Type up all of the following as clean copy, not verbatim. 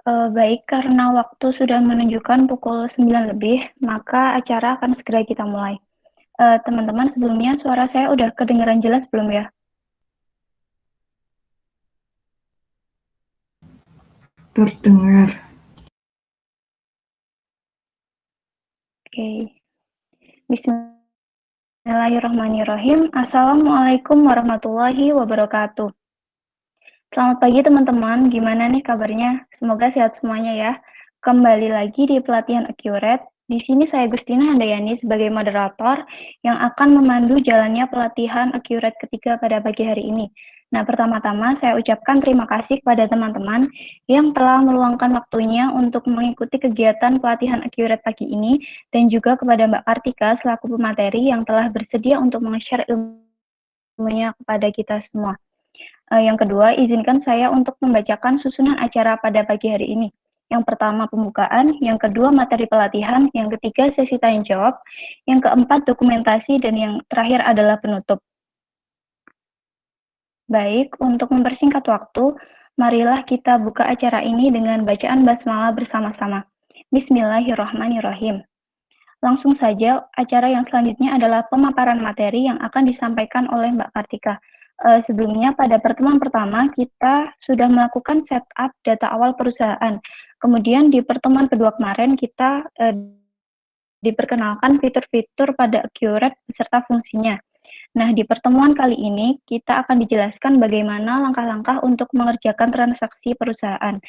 Baik, karena waktu sudah menunjukkan pukul 9 lebih, maka acara akan segera kita mulai. Teman-teman, sebelumnya suara saya udah kedengaran jelas belum ya? Terdengar. Oke. Bismillahirrahmanirrahim. Assalamualaikum warahmatullahi wabarakatuh. Selamat pagi teman-teman, gimana nih kabarnya? Semoga sehat semuanya ya. Kembali lagi di pelatihan Accurate. Di sini saya Gustina Handayani sebagai moderator yang akan memandu jalannya pelatihan Accurate ketiga pada pagi hari ini. Nah, pertama-tama saya ucapkan terima kasih kepada teman-teman yang telah meluangkan waktunya untuk mengikuti kegiatan pelatihan Accurate pagi ini dan juga kepada Mbak Kartika selaku pemateri yang telah bersedia untuk meng-share ilmunya kepada kita semua. Yang kedua, izinkan saya untuk membacakan susunan acara pada pagi hari ini. Yang pertama pembukaan, yang kedua materi pelatihan, yang ketiga sesi tanya jawab, yang keempat dokumentasi, dan yang terakhir adalah penutup. Baik, untuk mempersingkat waktu, marilah kita buka acara ini dengan bacaan basmalah bersama-sama. Bismillahirrahmanirrahim. Langsung saja, acara yang selanjutnya adalah pemaparan materi yang akan disampaikan oleh Mbak Kartika. Sebelumnya, pada pertemuan pertama, kita sudah melakukan setup data awal perusahaan. Kemudian di pertemuan kedua kemarin, kita diperkenalkan fitur-fitur pada Accurate beserta fungsinya. Nah, di pertemuan kali ini, kita akan dijelaskan bagaimana langkah-langkah untuk mengerjakan transaksi perusahaan.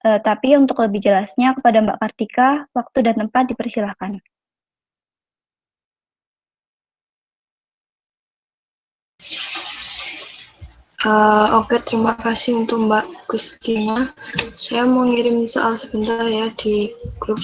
Tapi untuk lebih jelasnya kepada Mbak Kartika, waktu dan tempat dipersilahkan. Oke, terima kasih untuk Mbak Gustina. Saya mau ngirim soal sebentar ya di grup.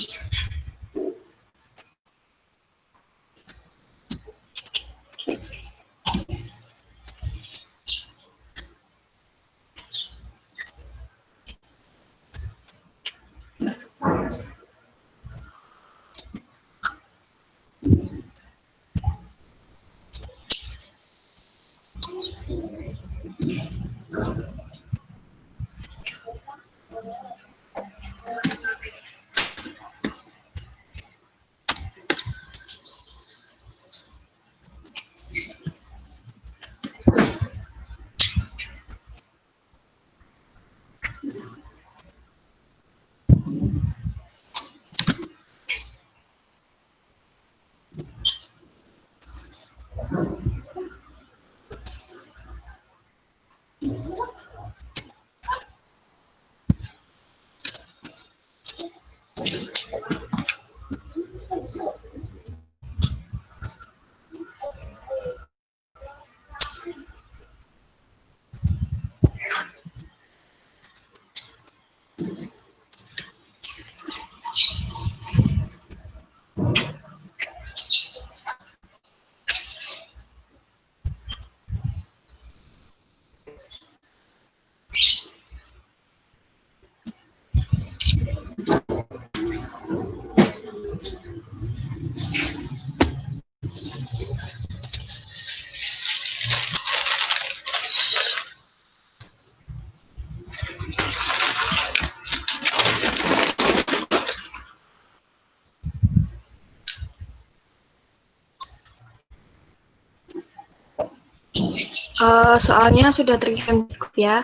Soalnya sudah terkirim di grup ya.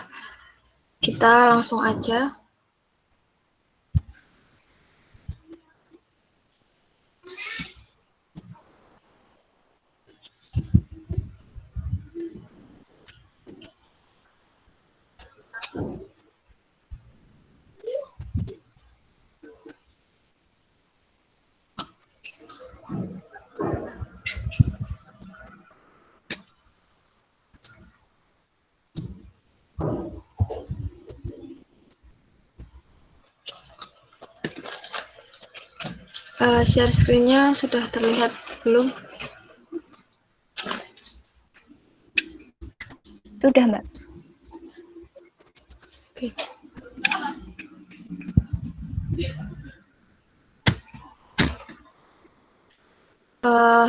Kita langsung aja. Share screen-nya sudah terlihat belum? Sudah, Mbak. Oke.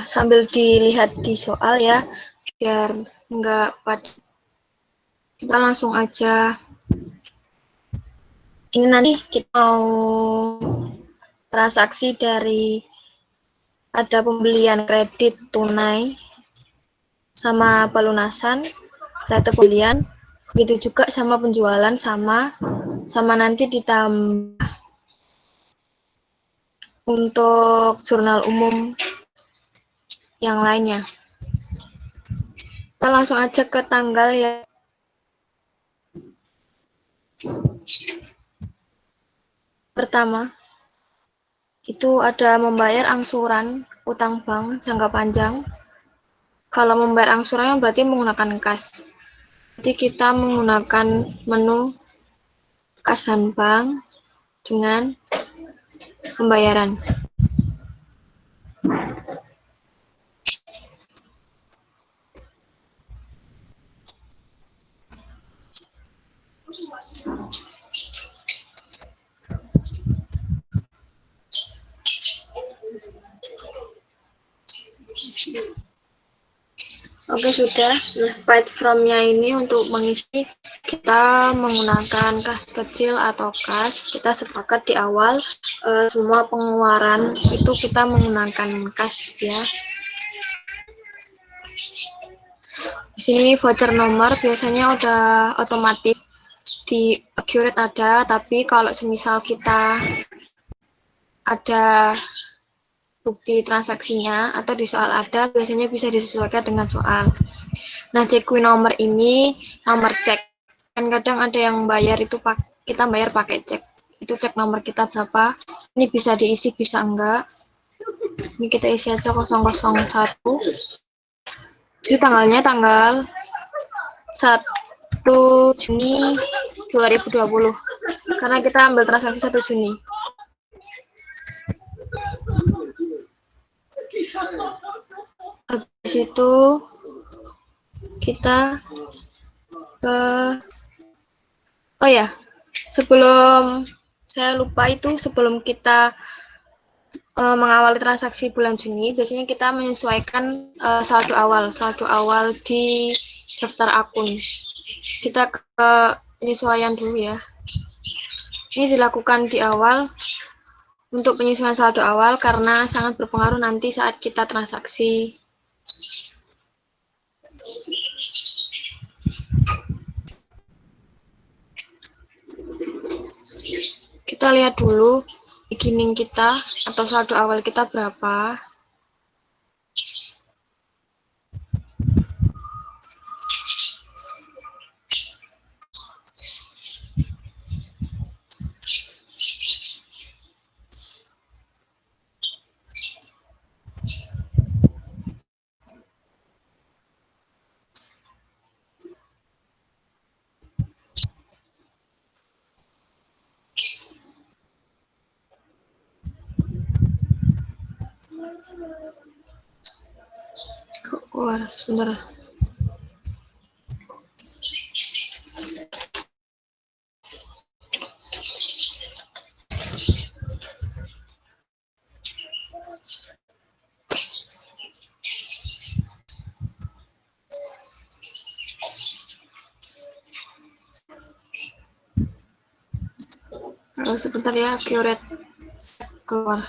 Sambil dilihat di soal ya, biar nggak pada. Kita langsung aja Ini nanti kita mau transaksi dari ada pembelian kredit tunai sama pelunasan, rate pembelian, begitu juga sama penjualan sama nanti ditambah untuk jurnal umum yang lainnya. Kita langsung aja ke tanggal ya. Pertama, itu ada membayar angsuran utang bank jangka panjang. Kalau membayar angsurannya berarti menggunakan kas. Jadi kita menggunakan menu kas dan bank dengan pembayaran. Oke, sudah. Nah, paid from-nya ini untuk mengisi kita menggunakan kas kecil atau kas. Kita sepakat di awal semua pengeluaran itu kita menggunakan kas ya. Di sini voucher nomor biasanya udah otomatis di accurate ada, tapi kalau semisal kita ada bukti transaksinya atau di soal ada, biasanya bisa disesuaikan dengan soal. Nah, cekui nomor ini nomor cek. Kan kadang ada yang bayar itu kita bayar pakai cek. Itu cek nomor kita berapa. Ini bisa diisi, bisa enggak. Ini kita isi aja 001. Jadi tanggalnya tanggal 1 Juni 2020. Karena kita ambil transaksi 1 Juni. Habis itu kita ke oh ya, sebelum saya lupa itu sebelum kita mengawali transaksi bulan Juni, biasanya kita menyesuaikan saldo awal di daftar akun. Kita ke penyesuaian dulu ya. Ini dilakukan di awal untuk penyesuaian saldo awal karena sangat berpengaruh nanti saat kita transaksi. Kita lihat dulu beginning kita atau saldo awal kita berapa. Wah, sebentar. Sebentar ya, curate keluar.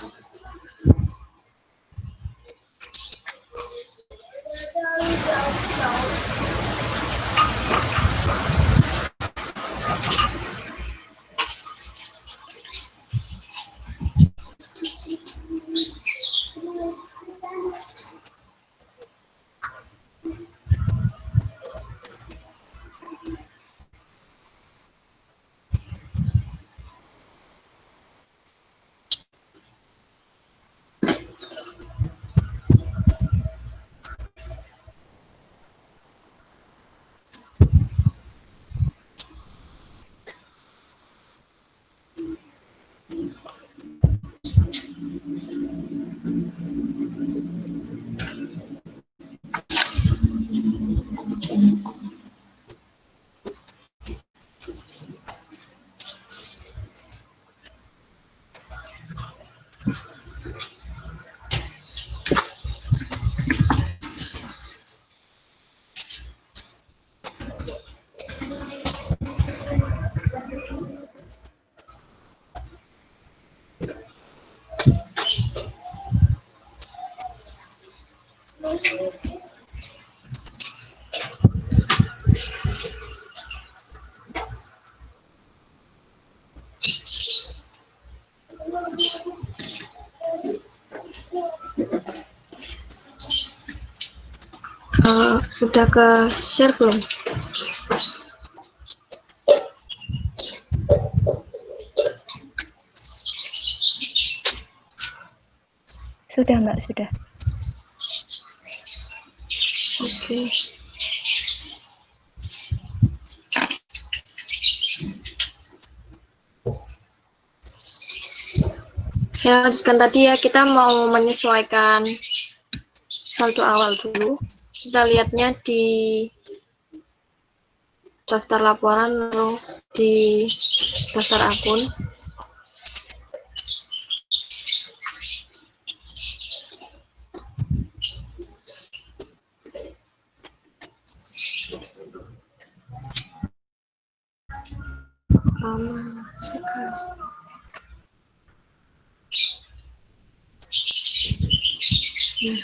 Udah ke share belum? Sudah, Mbak, sudah. Oke. Saya lanjutkan tadi ya, kita mau menyesuaikan saldo awal dulu. Kita lihatnya di daftar laporan atau di daftar akun. Sekali. Nah,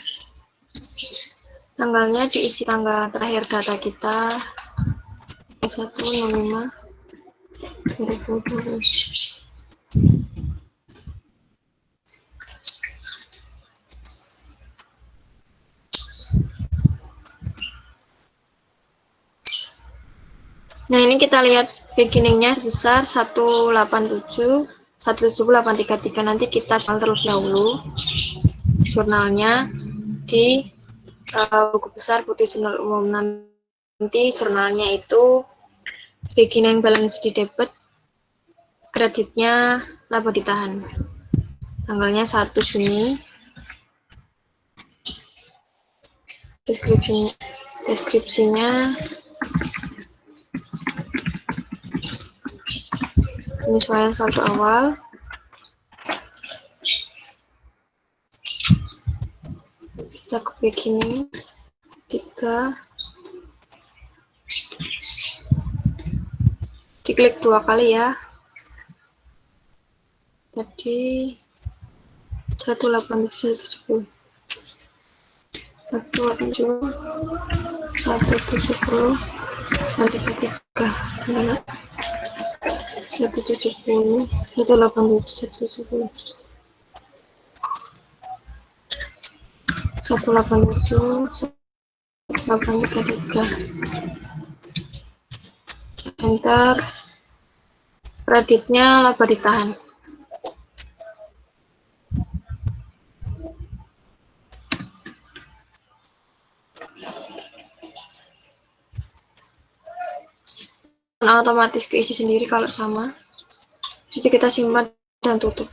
tanggalnya diisi tanggal terakhir data kita 1/05/2020. Nah, ini kita lihat beginningnya sebesar 187.833. Nanti kita terlebih dahulu jurnalnya di buku besar Putih Jurnal Umum. Nanti jurnalnya itu beginning balance di debit, kreditnya laba ditahan. Tanggalnya 1 Juni. Deskripsinya penyesuaian saldo awal, cakup beginning 3, diklik 2 kali ya. Tadi 187.170 nanti ketika 170 187 187 enter, kreditnya laba ditahan. Otomatis keisi sendiri kalau sama. Jadi kita simpan dan tutup.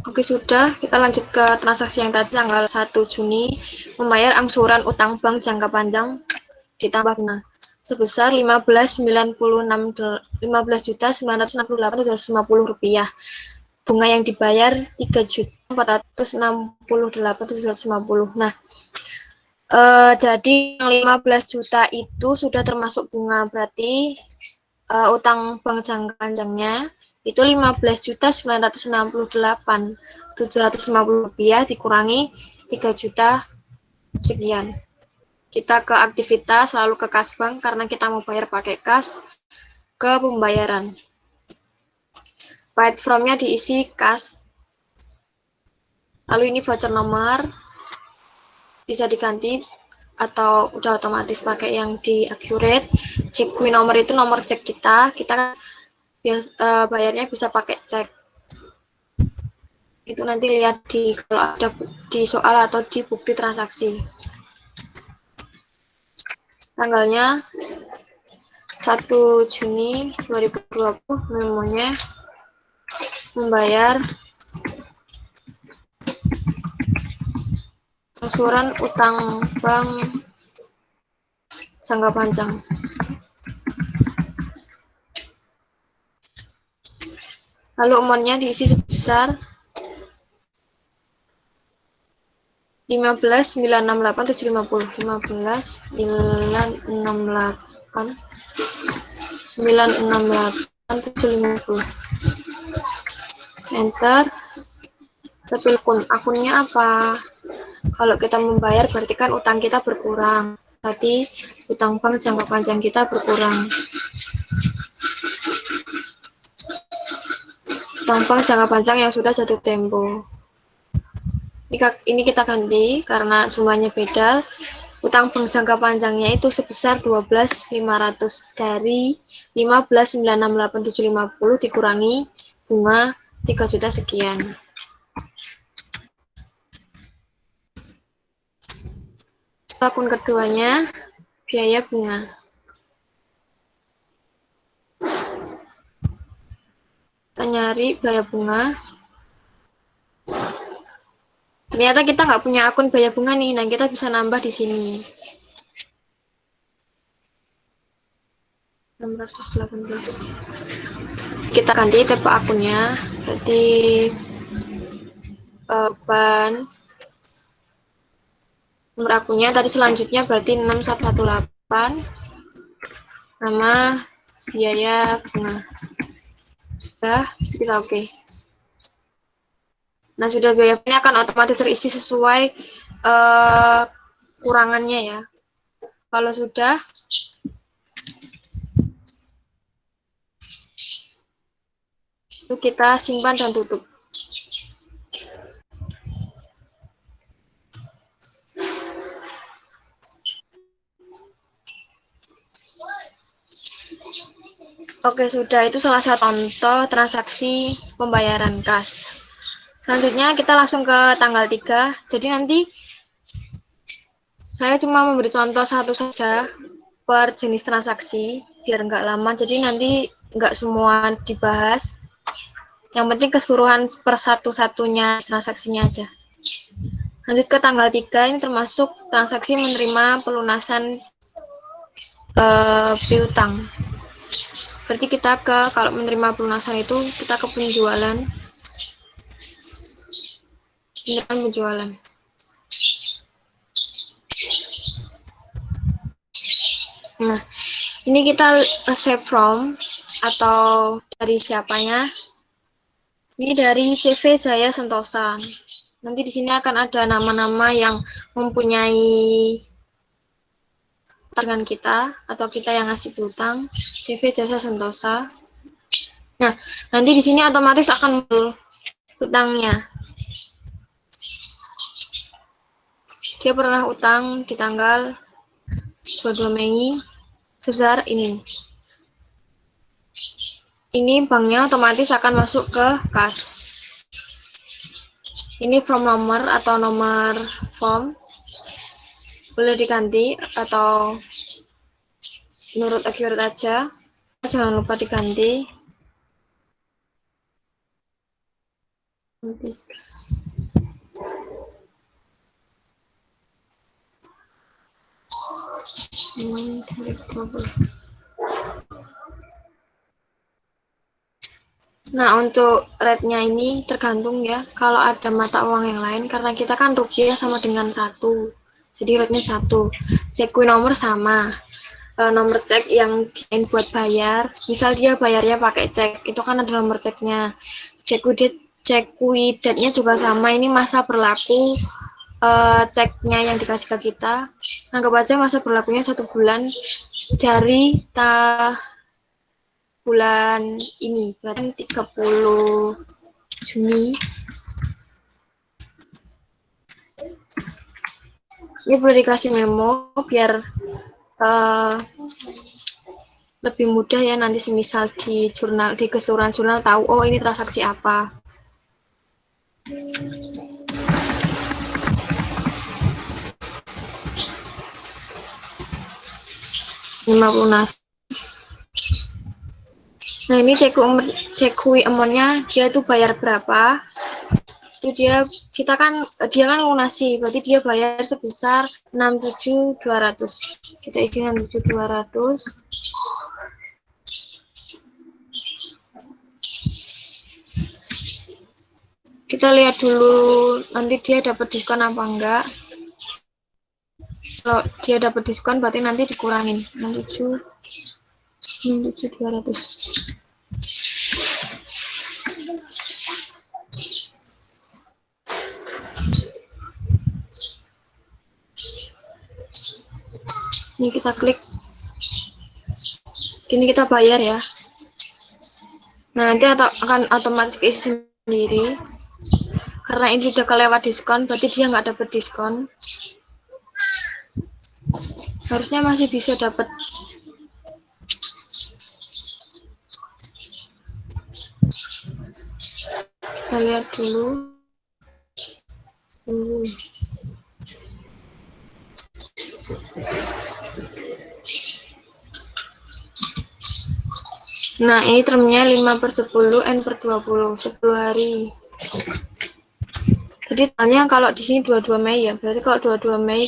Oke, sudah. Kita lanjut ke transaksi yang tadi tanggal 1 Juni, membayar angsuran utang bank jangka panjang ditambah bunga sebesar Rp15.968.750. Bunga yang dibayar Rp3.468.750. Nah, jadi 15 juta itu sudah termasuk bunga, berarti utang bank jangka panjangnya itu Rp15.968.750 dikurangi 3 juta sekian. Kita ke aktivitas, lalu ke kas bank karena kita mau bayar pakai kas, ke pembayaran. Paid from-nya diisi kas. Lalu ini voucher nomor, bisa diganti atau udah otomatis pakai yang di accurate. Cek nomor itu nomor cek kita bayarnya bisa pakai cek. Itu nanti lihat kalau ada di soal atau di bukti transaksi. Tanggalnya 1 Juni 2020, memonya membayar angsuran utang bank jangka panjang. Lalu amount-nya diisi sebesar 15.968.750. 15.968.750. Enter. Tapi akunnya apa? Kalau kita membayar berarti kan utang kita berkurang. berarti utang bank jangka panjang kita berkurang. Utang bank jangka panjang yang sudah jatuh tempo. Ini kita ganti karena jumlahnya beda. Utang bank jangka panjangnya itu sebesar 12.500 dari 15.968.750 dikurangi bunga 3 juta sekian. Akun keduanya biaya bunga. Kita nyari biaya bunga. Ternyata kita nggak punya akun biaya bunga nih, nah kita bisa nambah di sini. 618. Kita ganti tipe akunnya, berarti ban nomor akunnya tadi selanjutnya berarti 6118, nama biaya bunga. Sudah, kita oke. Nah, sudah biaya bunga akan otomatis terisi sesuai kurangannya ya. Kalau sudah, itu kita simpan dan tutup. Oke, sudah. Itu salah satu contoh transaksi pembayaran kas. Selanjutnya kita langsung ke tanggal 3. Jadi nanti saya cuma memberi contoh satu saja per jenis transaksi, biar nggak lama. Jadi nanti nggak semua dibahas. Yang penting keseluruhan per satu-satunya transaksinya aja. Lanjut ke tanggal 3, ini termasuk transaksi menerima pelunasan piutang. Berarti kita kalau menerima pelunasan itu kita ke penjualan. Penjualan. Nah, ini kita save from atau dari siapanya. Ini dari CV Jaya Sentosa. Nanti di sini akan ada nama-nama yang mempunyai dengan kita atau kita yang ngasih piutang. CV Jaya Sentosa. Nah, nanti di sini otomatis akan muncul utangnya. Dia pernah utang di tanggal 22 Mei sebesar ini. Ini banknya otomatis akan masuk ke kas. Ini form nomor atau nomor form boleh diganti atau menurut accurate aja. Jangan lupa diganti. Nah, untuk rate-nya ini tergantung ya. Kalau ada mata uang yang lain, karena kita kan rupiah sama dengan 1. Jadi rate-nya 1. Cekui nomor sama. Nomor cek yang buat bayar, misal dia bayarnya pakai cek, itu kan ada nomor ceknya. Cekui date-nya juga sama, ini masa berlaku ceknya yang dikasih ke kita. Anggap aja masa berlakunya 1 bulan dari bulan ini, berarti 30 Juni. Ini boleh dikasih memo biar lebih mudah ya nanti semisal di jurnal, di keseluruhan jurnal tahu, oh ini transaksi apa. Lunas. Nah, ini cekui amount-nya, dia itu bayar berapa. Itu dia kan lunasi, berarti dia bayar sebesar 67.200. Kita isi 67.200. Kita lihat dulu nanti dia dapat diskon apa enggak. Kalau dia dapat diskon berarti nanti dikurangin 67.200. Ini kita klik. Ini kita bayar ya. Nah, nanti akan otomatis keisi sendiri. Karena ini sudah kelewat diskon, berarti dia nggak dapat diskon. Harusnya masih bisa dapat. Kita lihat dulu. Nah, ini termnya 5/10 N/20, 10 hari. Jadi tanya kalau di sini 22 Mei ya, berarti kalau 22 Mei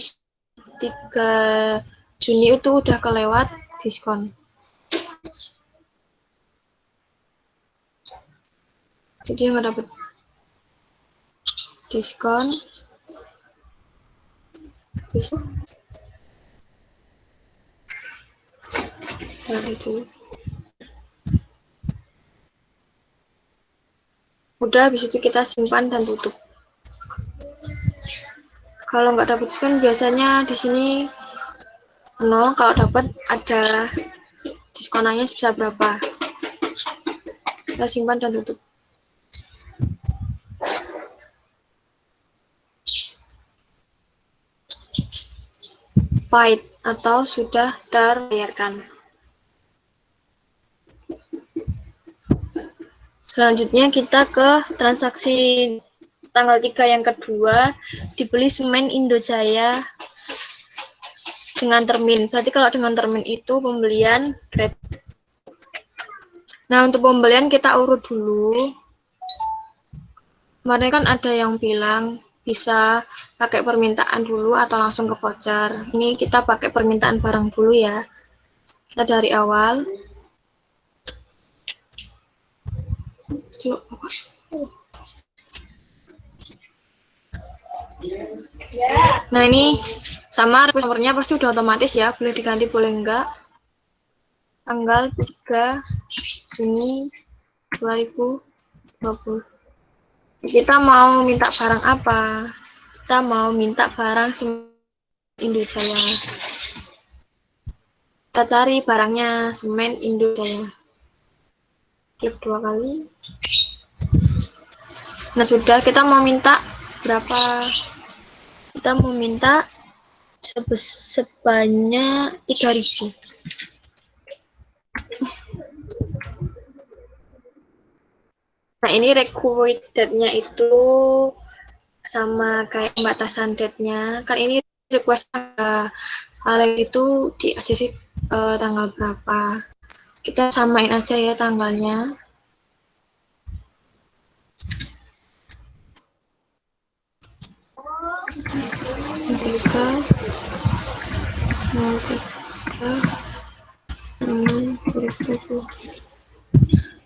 3 Juni itu udah kelewat diskon. Jadi nggak dapat diskon. Nah, itu. Udah, habis itu kita simpan dan tutup. Kalau nggak dapat diskon biasanya di sini 0, kalau dapat ada diskonannya bisa berapa. Kita simpan dan tutup. Paid atau sudah terbayarkan. Selanjutnya kita ke transaksi tanggal 3 yang kedua, dibeli semen Indojaya dengan termin. Berarti kalau dengan termin itu pembelian grab. Nah, untuk pembelian kita urut dulu. Kemarin kan ada yang bilang bisa pakai permintaan dulu atau langsung ke voucher. Ini kita pakai permintaan barang dulu ya. Kita dari awal. Nah, ini sama nomornya pasti udah otomatis ya, boleh diganti boleh enggak. Tanggal 3 Juni 2020. Kita mau minta barang apa? Kita mau minta barang semen Indojaya. Kita cari barangnya semen Indojaya. Klik 2 kali. Nah, sudah, kita mau minta berapa? Kita mau minta sebanyak 3.000. Nah, ini required date-nya itu sama kayak pembatasan date-nya. Kan ini request kalian itu di ACC tanggal berapa. Kita samain aja ya tanggalnya.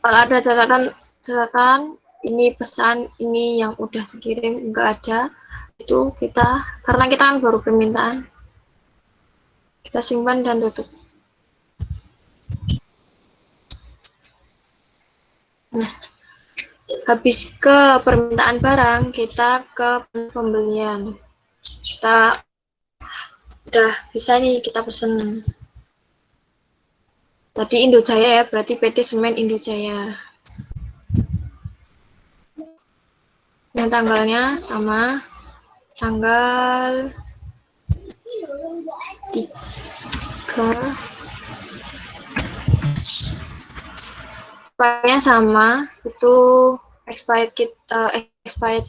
Kalau ada catatan ini pesan ini yang udah dikirim enggak ada, itu kita karena kita kan baru permintaan, kita simpan dan tutup. Nah, habis ke permintaan barang, kita ke pembelian. Kita udah bisa nih kita pesen. Tadi Indojaya ya, berarti PT Semen Indojaya. Yang tanggalnya sama tanggal 3. Expirednya sama, itu expired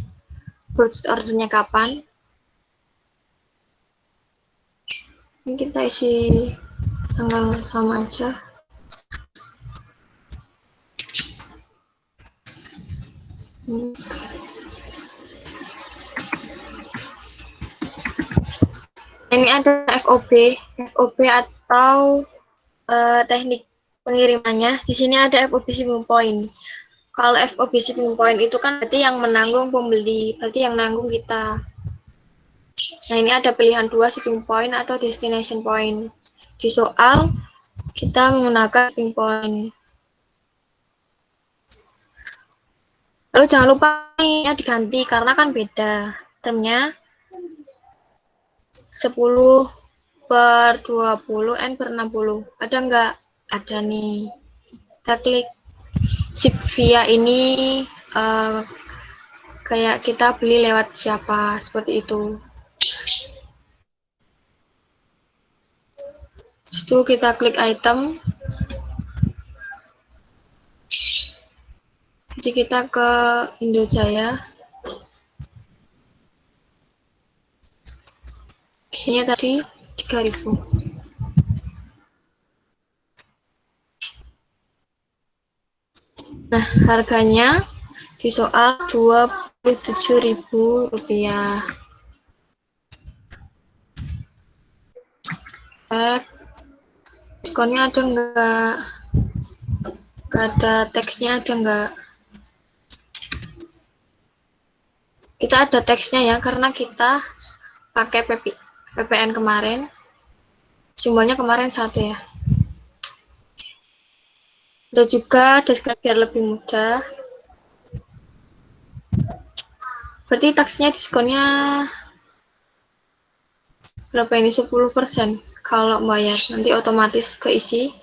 purchase ordernya kapan. Ini kita isi tanggal sama aja. Ini ada FOB atau teknik pengirimannya. Di sini ada FOB shipping point. Kalau FOB shipping point itu kan berarti yang menanggung pembeli, berarti yang nanggung kita. Nah, ini ada pilihan 2, shipping point atau destination point. Di soal kita menggunakan shipping point. Lalu jangan lupa ini diganti karena kan beda termnya 10 per 20, N per 60. Ada nggak? Ada nih. Kita klik shift via ini, kayak kita beli lewat siapa, seperti itu. Itu kita klik item. Jadi kita ke Indojaya. Kayaknya tadi 3.000. Nah, harganya di soal Rp27.000. Diskonnya ada nggak? Nggak ada teksnya, ada nggak? Kita ada teksnya ya, karena kita pakai PPN kemarin. Simbolnya kemarin 1 ya. Ada juga deskripsi biar lebih mudah. Berarti taksnya diskonnya berapa ini? 10% kalau bayar. Nanti otomatis keisi.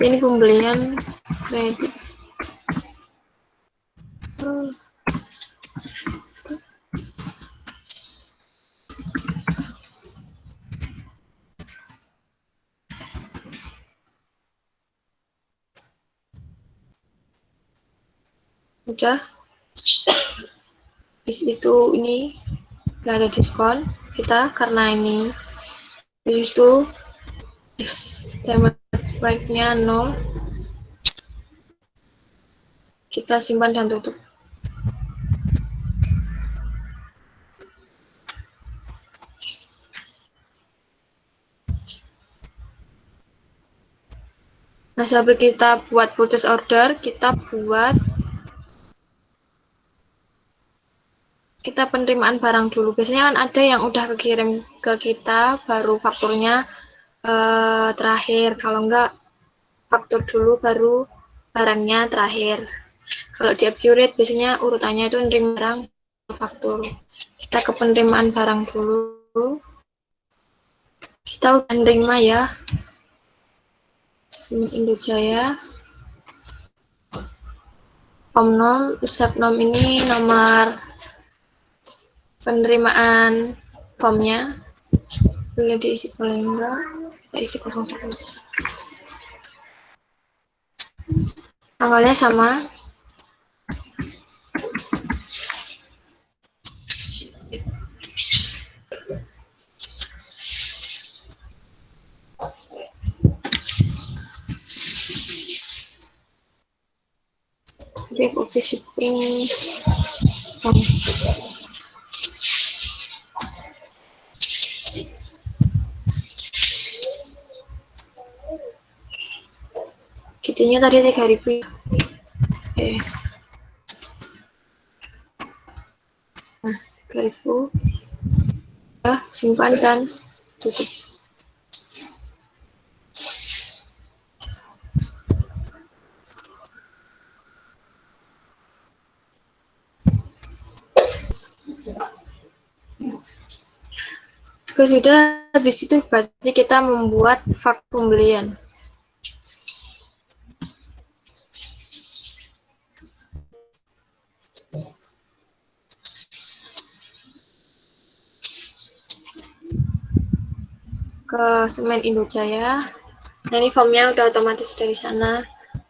Ini pembelian kredit. Udah. Habis itu ini nggak ada diskon kita karena ini. Habis itu estimate price-nya 0. Kita simpan dan tutup. Nah, sebelum kita buat purchase order, kita penerimaan barang dulu. Biasanya kan ada yang udah kekirim ke kita, baru fakturnya terakhir. Kalau enggak, faktur dulu, baru barangnya terakhir. Kalau di Accurate, biasanya urutannya itu nerima barang, faktur. Kita ke penerimaan barang dulu. Kita udah nerima ya. Indojaya. Omnom, Usapnom ini nomor penerimaan formnya. Boleh diisi, boleh enggak? Kita isi 01. Tanggalnya sama. Back office shipping. Gitunya tadi 3.000. Oke. Nah, 3.000. Simpan dan tutup. Sudah, habis itu berarti kita membuat faktur pembelian. Ke Semen Indojaya. Nah, ini formnya udah otomatis dari sana,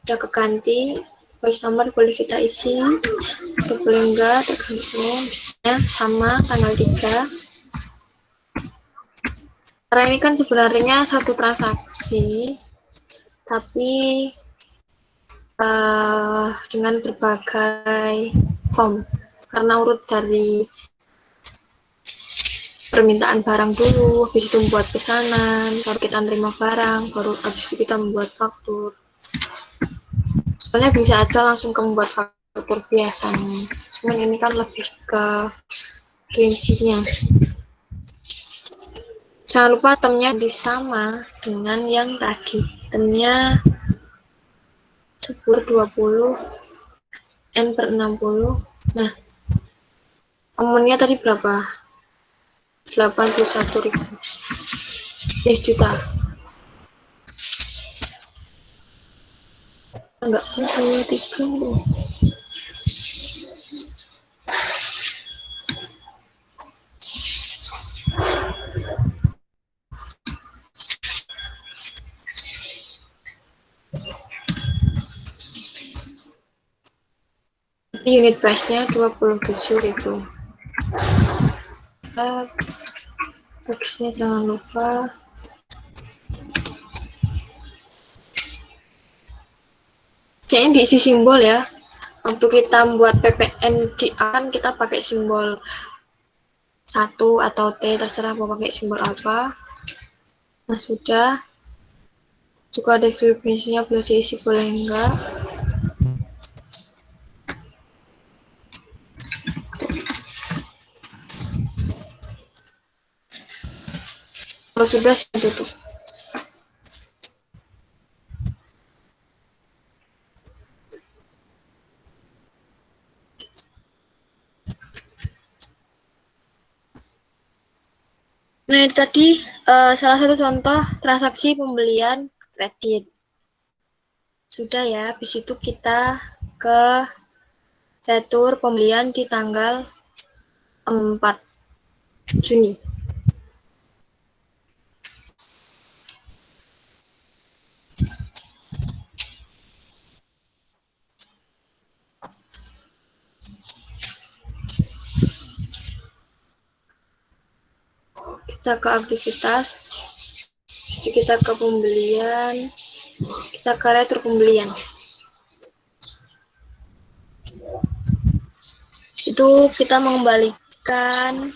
udah keganti. Voice number boleh kita isi atau boleh enggak, tergantung. Misalnya sama tanggal 3. Karena ini kan sebenarnya satu transaksi, tapi dengan berbagai form. Karena urut dari permintaan barang dulu, habis itu membuat pesanan, baru kita terima barang, baru habis itu kita membuat faktur. Soalnya bisa aja langsung ke membuat faktur biasanya. Cuman ini kan lebih ke prinsipnya. Jangan lupa temnya sama dengan yang tadi. Temnya 10/20, N per 60. Nah, Amonnya tadi berapa? 81.000. Juta. Enggak sih, 23. Unit price-nya 27.000. Teksnya jangan lupa. Kayaknya diisi simbol ya. Waktu kita membuat PPN di A kan kita pakai simbol 1 atau T, terserah mau pakai simbol apa. Nah, sudah. Juga deskripsinya boleh diisi, boleh enggak. Kalau sudah, saya tutup. Nah, ini tadi salah satu contoh transaksi pembelian kredit. Sudah ya, habis itu kita ke catur pembelian di tanggal 4 Juni. Kita ke aktivitas, kita ke pembelian, kita ke retur pembelian. Itu kita mengembalikan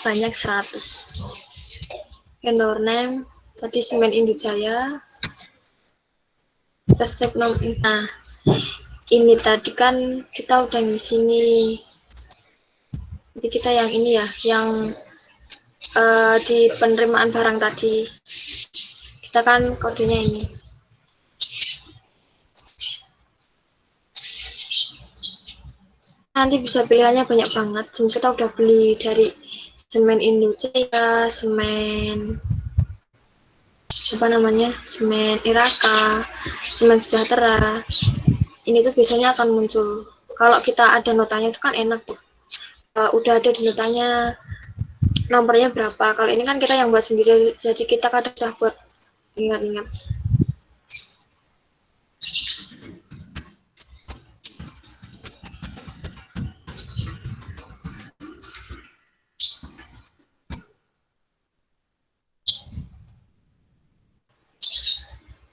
banyak 100. Vendor name tadi Semen Indojaya. Resep nomor. Nah, ini tadi kan kita udah di sini. Jadi kita yang ini ya, yang di penerimaan barang tadi. Kita kan kodenya ini. Nanti bisa pilihannya banyak banget. Kita udah beli dari Semen Indojaya, Semen apa namanya, Semen Iraka, Semen Sejahtera. Ini tuh biasanya akan muncul. Kalau kita ada notanya itu kan enak tuh. Udah ada di notanya nomornya berapa. Kalau ini kan kita yang buat sendiri, jadi kita kadang bisa buat ingat-ingat.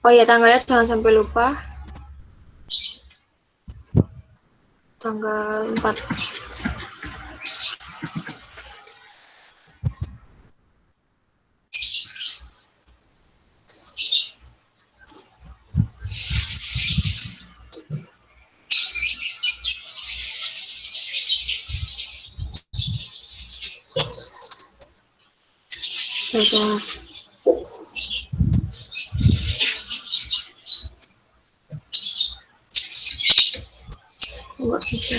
Oh ya, tanggalnya jangan sampai lupa. Tanggal 4. Sudah. Nggak bisa.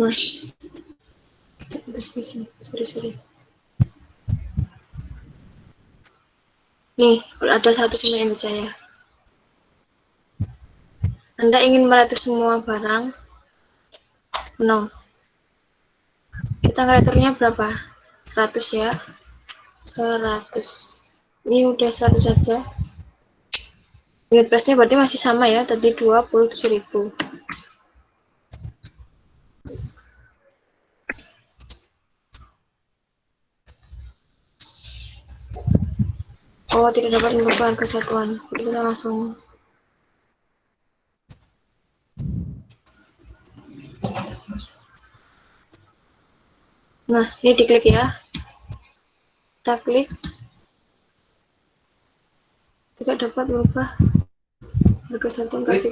Mas. Sorry. Nih, ada satu Semen Indojaya. Anda ingin meretur semua barang? No. Kita ngereturnya berapa? 100 ya. 100. Ini udah 100 saja. Unit price-nya berarti masih sama ya, tadi 27.000. Oh, tidak dapat merupakan kesatuan. Kita langsung. Nah, ini diklik ya. Kita klik. tidak dapat merubah harga satu negatif.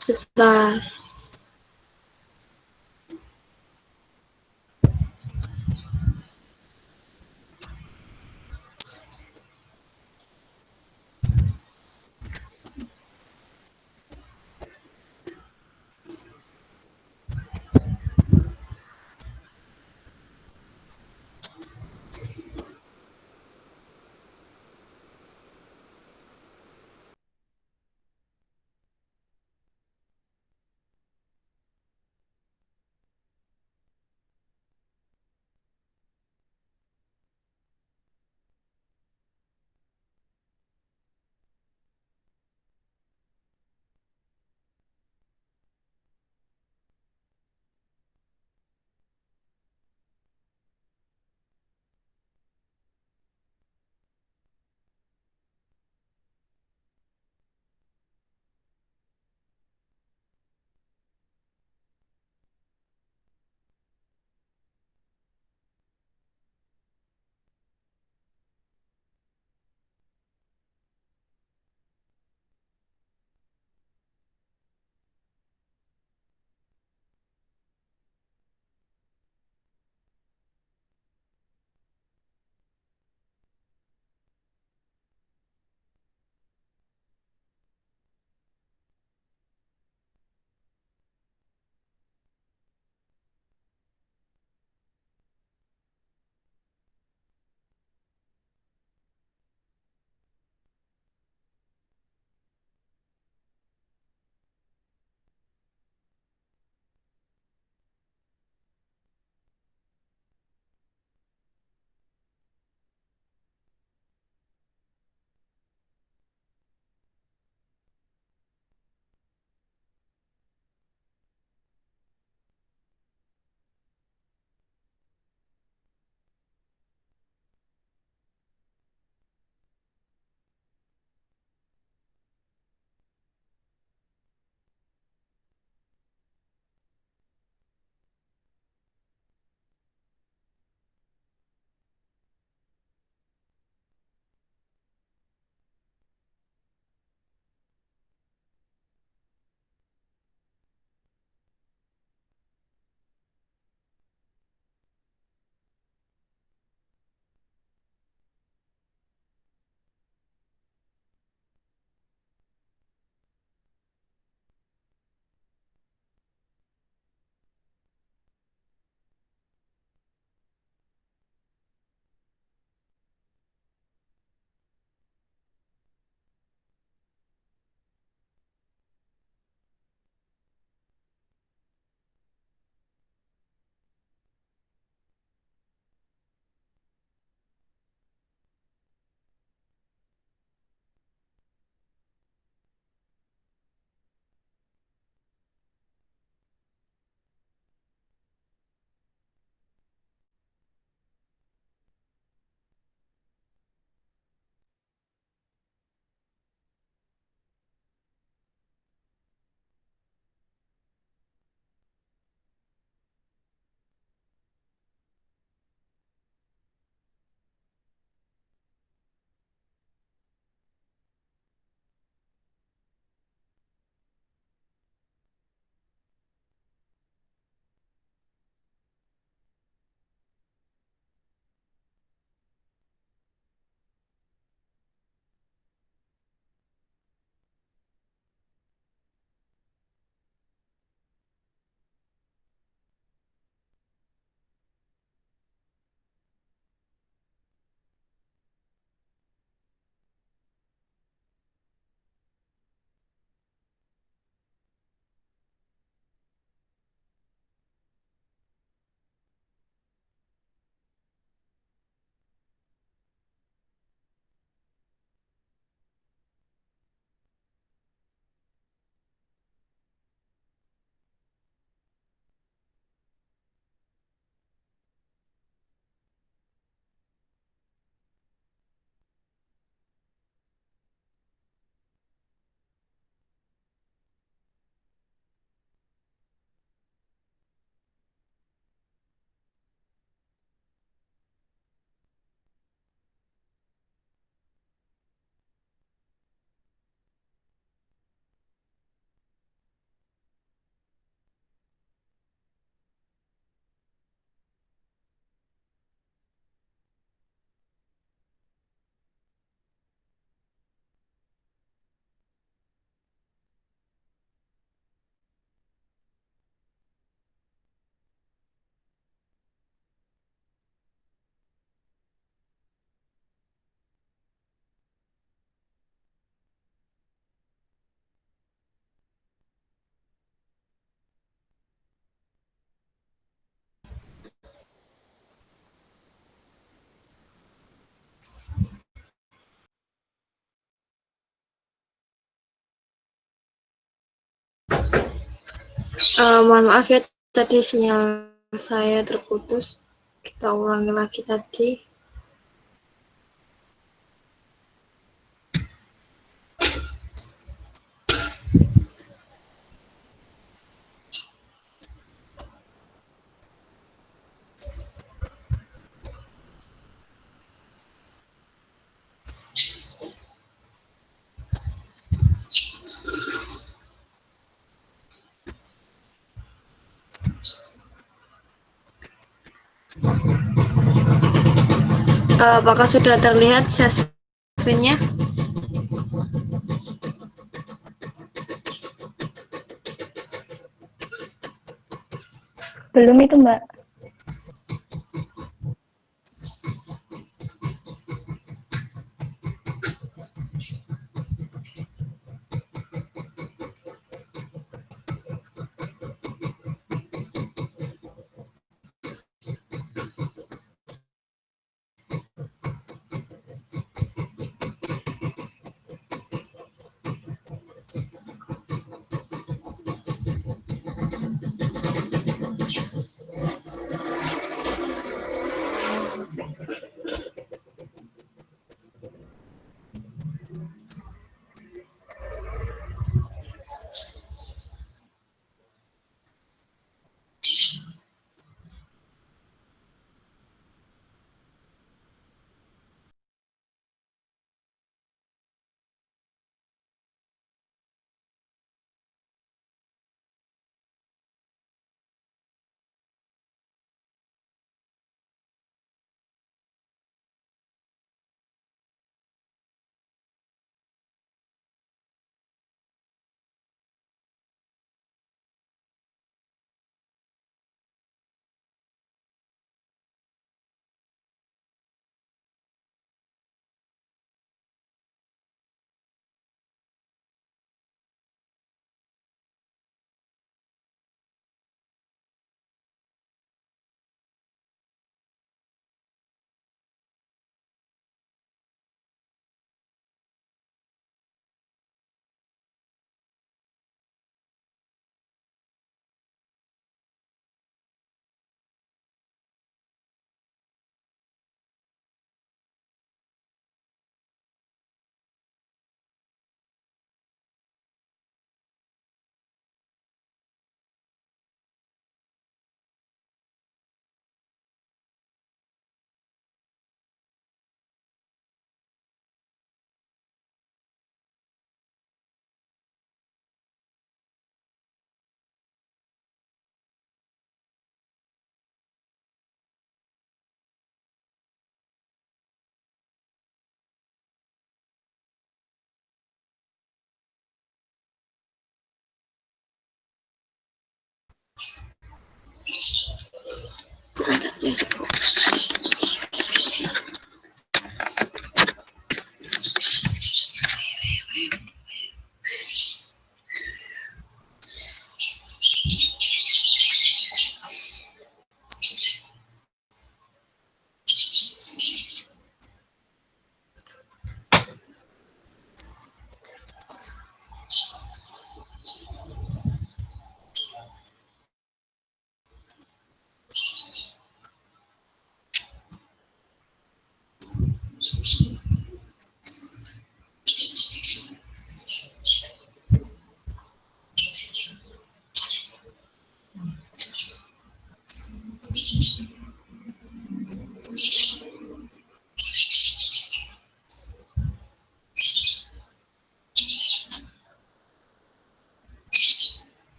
Sebentar. Mohon maaf ya, tadi sinyal saya terputus. Kita ulangi lagi tadi. Apakah sudah terlihat share screen-nya? Belum itu, Mbak.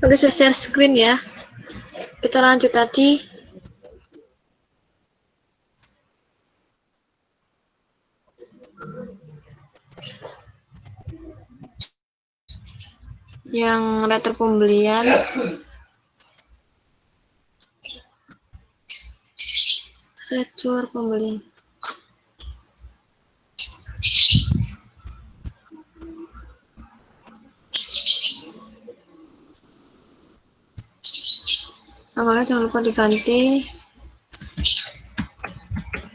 Oke, saya share screen ya. Kita lanjut tadi. Yang letter pembelian. Retur pembelian. Tanggalnya jangan lupa diganti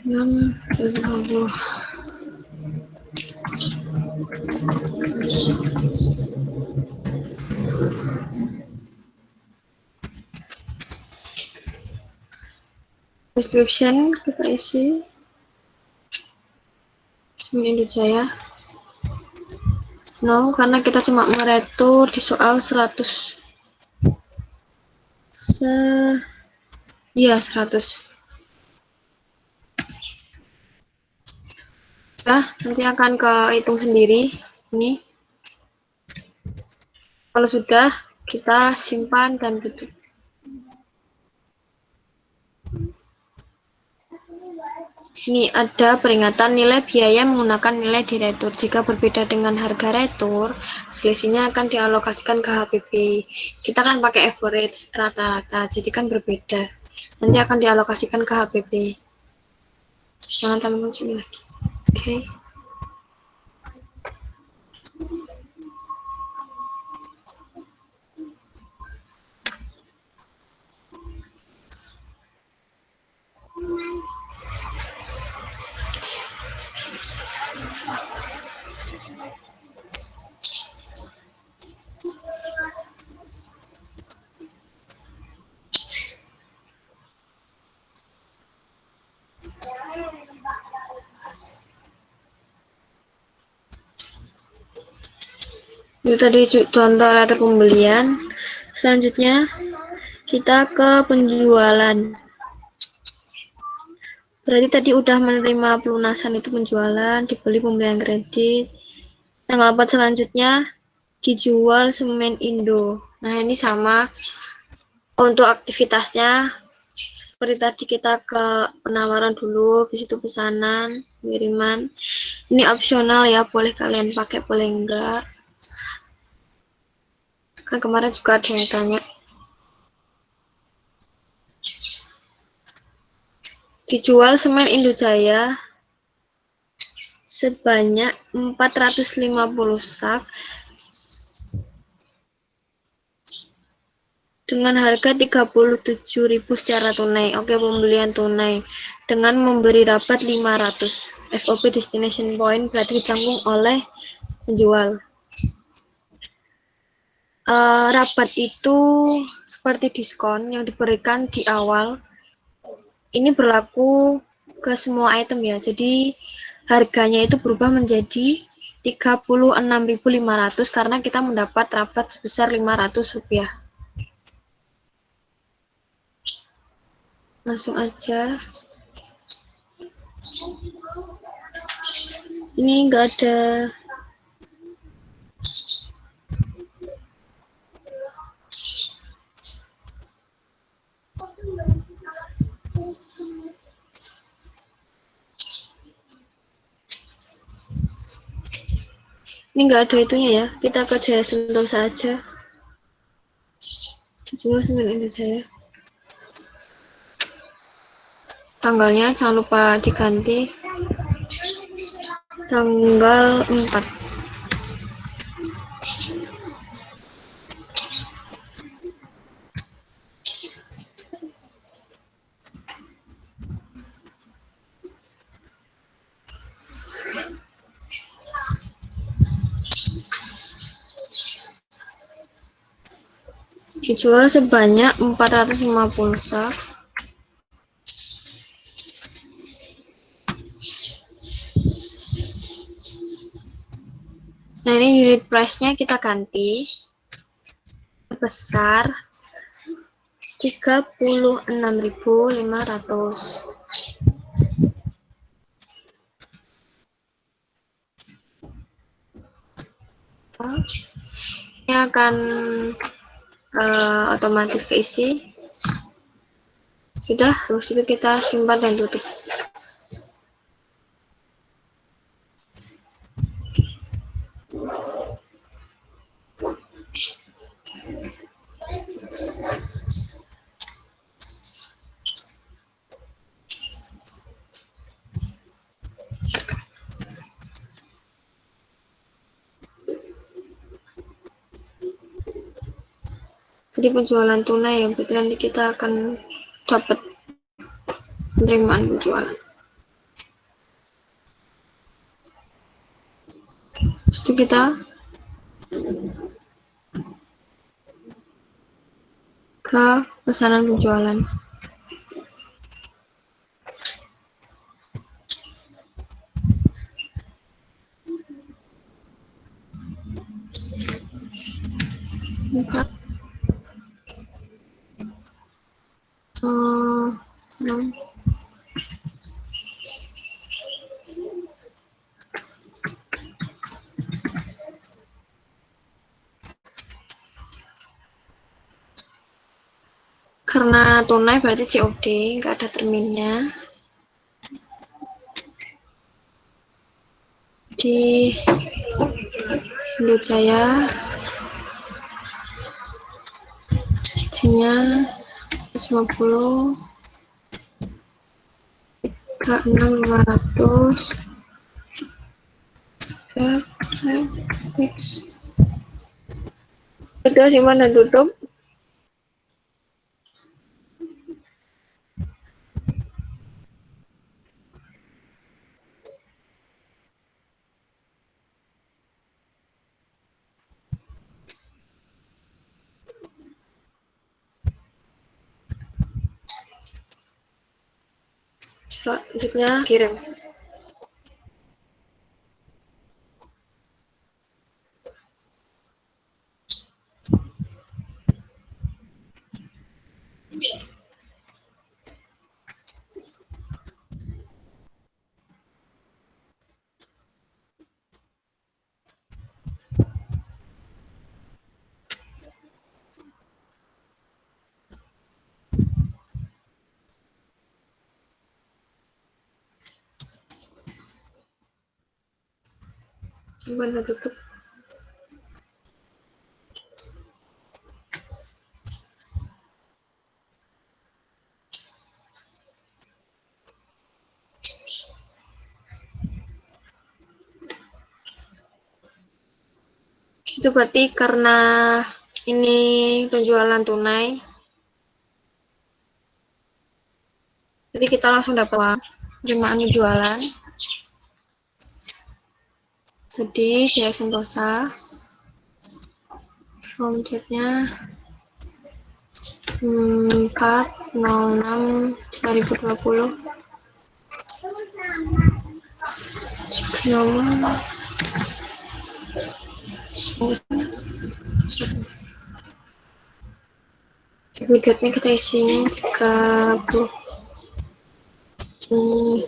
6/2020. Description kita isi Indonesia. No, karena kita cuma meretur di soal 100. Ya, 100. Ya, nanti akan kehitung sendiri ini. Kalau sudah, kita simpan dan tutup. Ini ada peringatan nilai biaya menggunakan nilai di retur. Jika berbeda dengan harga retur, selisihnya akan dialokasikan ke HPP. Kita kan pakai average rata-rata, jadi kan berbeda. Nanti akan dialokasikan ke HPP. Jangan tambah kunci ini lagi. Oke. Itu tadi contoh retur pembelian. Selanjutnya kita ke penjualan. Berarti tadi udah menerima pelunasan itu penjualan, dibeli pembelian kredit. Tanggal 4 selanjutnya dijual semen Indo. Nah, ini sama untuk aktivitasnya. Seperti tadi kita ke penawaran dulu, habis itu pesanan, pengiriman. Ini opsional ya, boleh kalian pakai, boleh enggak. Kan kemarin juga ada yang tanya. Dijual semen Indojaya sebanyak 450 sak dengan harga 37.000 secara tunai. Oke, pembelian tunai dengan memberi rabat 500. FOB destination point berarti ditanggung oleh penjual. Rabat itu seperti diskon yang diberikan di awal. Ini berlaku ke semua item ya. Jadi harganya itu berubah menjadi 36.500 karena kita mendapat rabat sebesar 500 rupiah. Langsung aja. Ini enggak ada. Ini enggak ada itunya ya. Kita ke Jaya Sentosa aja. Dijual semen Indonesia. Tanggalnya jangan lupa diganti. Tanggal 4. Dijual sebanyak 450 sak. Nah, ini unit price-nya kita ganti sebesar 36.500. Ini akan otomatis keisi. Sudah, terus itu kita simpan dan tutup. Jadi penjualan tunai ya, berarti nanti kita akan dapat penerimaan penjualan. Terus itu kita ke pesanan penjualan. Buka. Senang. Karena tunai berarti COD, nggak ada terminnya. Di Indojaya gajinya 150 ke 6.500 ke fix. Udah simpan dan tutup. Selanjutnya kirim. Simpan dan tutup. Itu berarti karena ini penjualan tunai, jadi kita langsung dapat uang penerimaan penjualan. Jadi Jaya Sentosa, from date-nya 4/06/2020. Nomor date-nya kita isinya 30 Juni.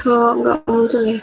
Kok nggak muncul ya?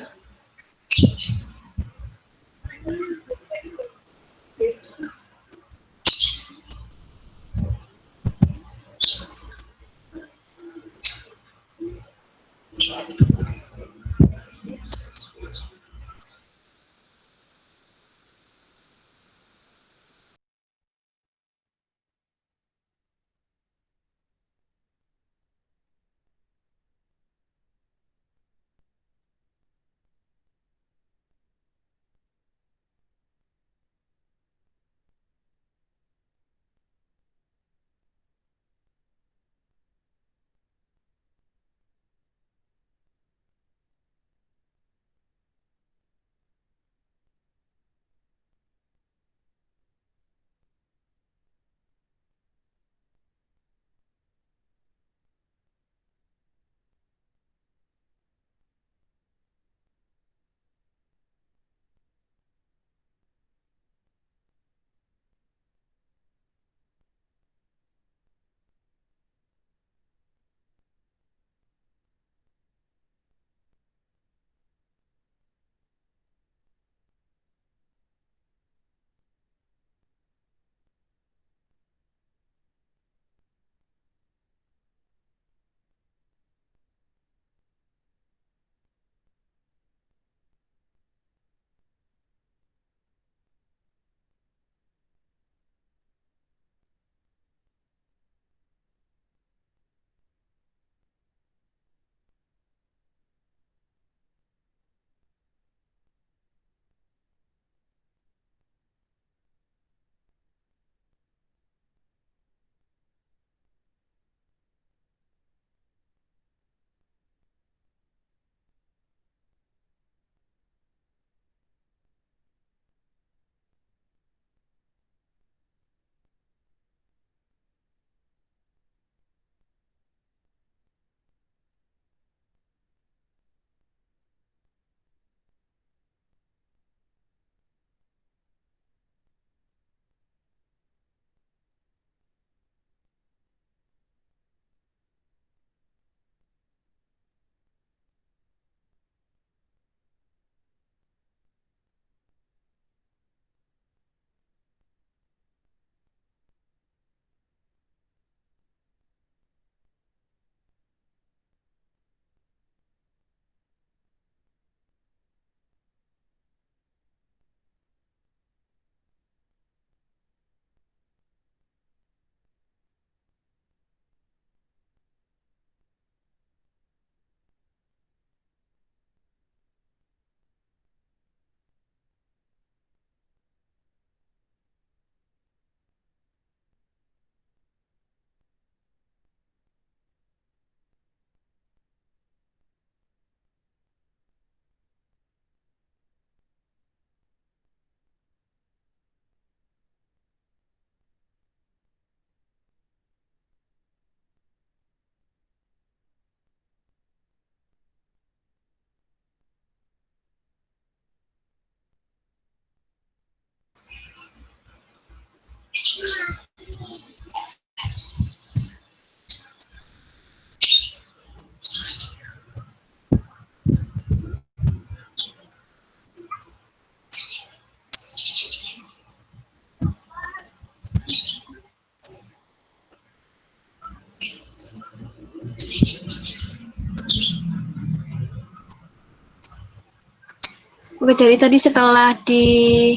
Oke, dari tadi setelah di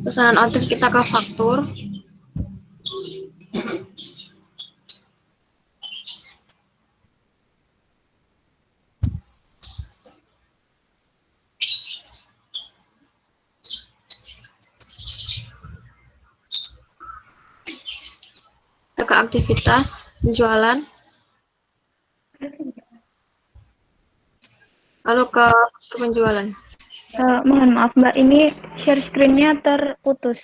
pesanan output kita ke faktur. Kita ke aktivitas penjualan. Lalu ke penjualan. Mohon maaf Mbak, ini share screen-nya terputus.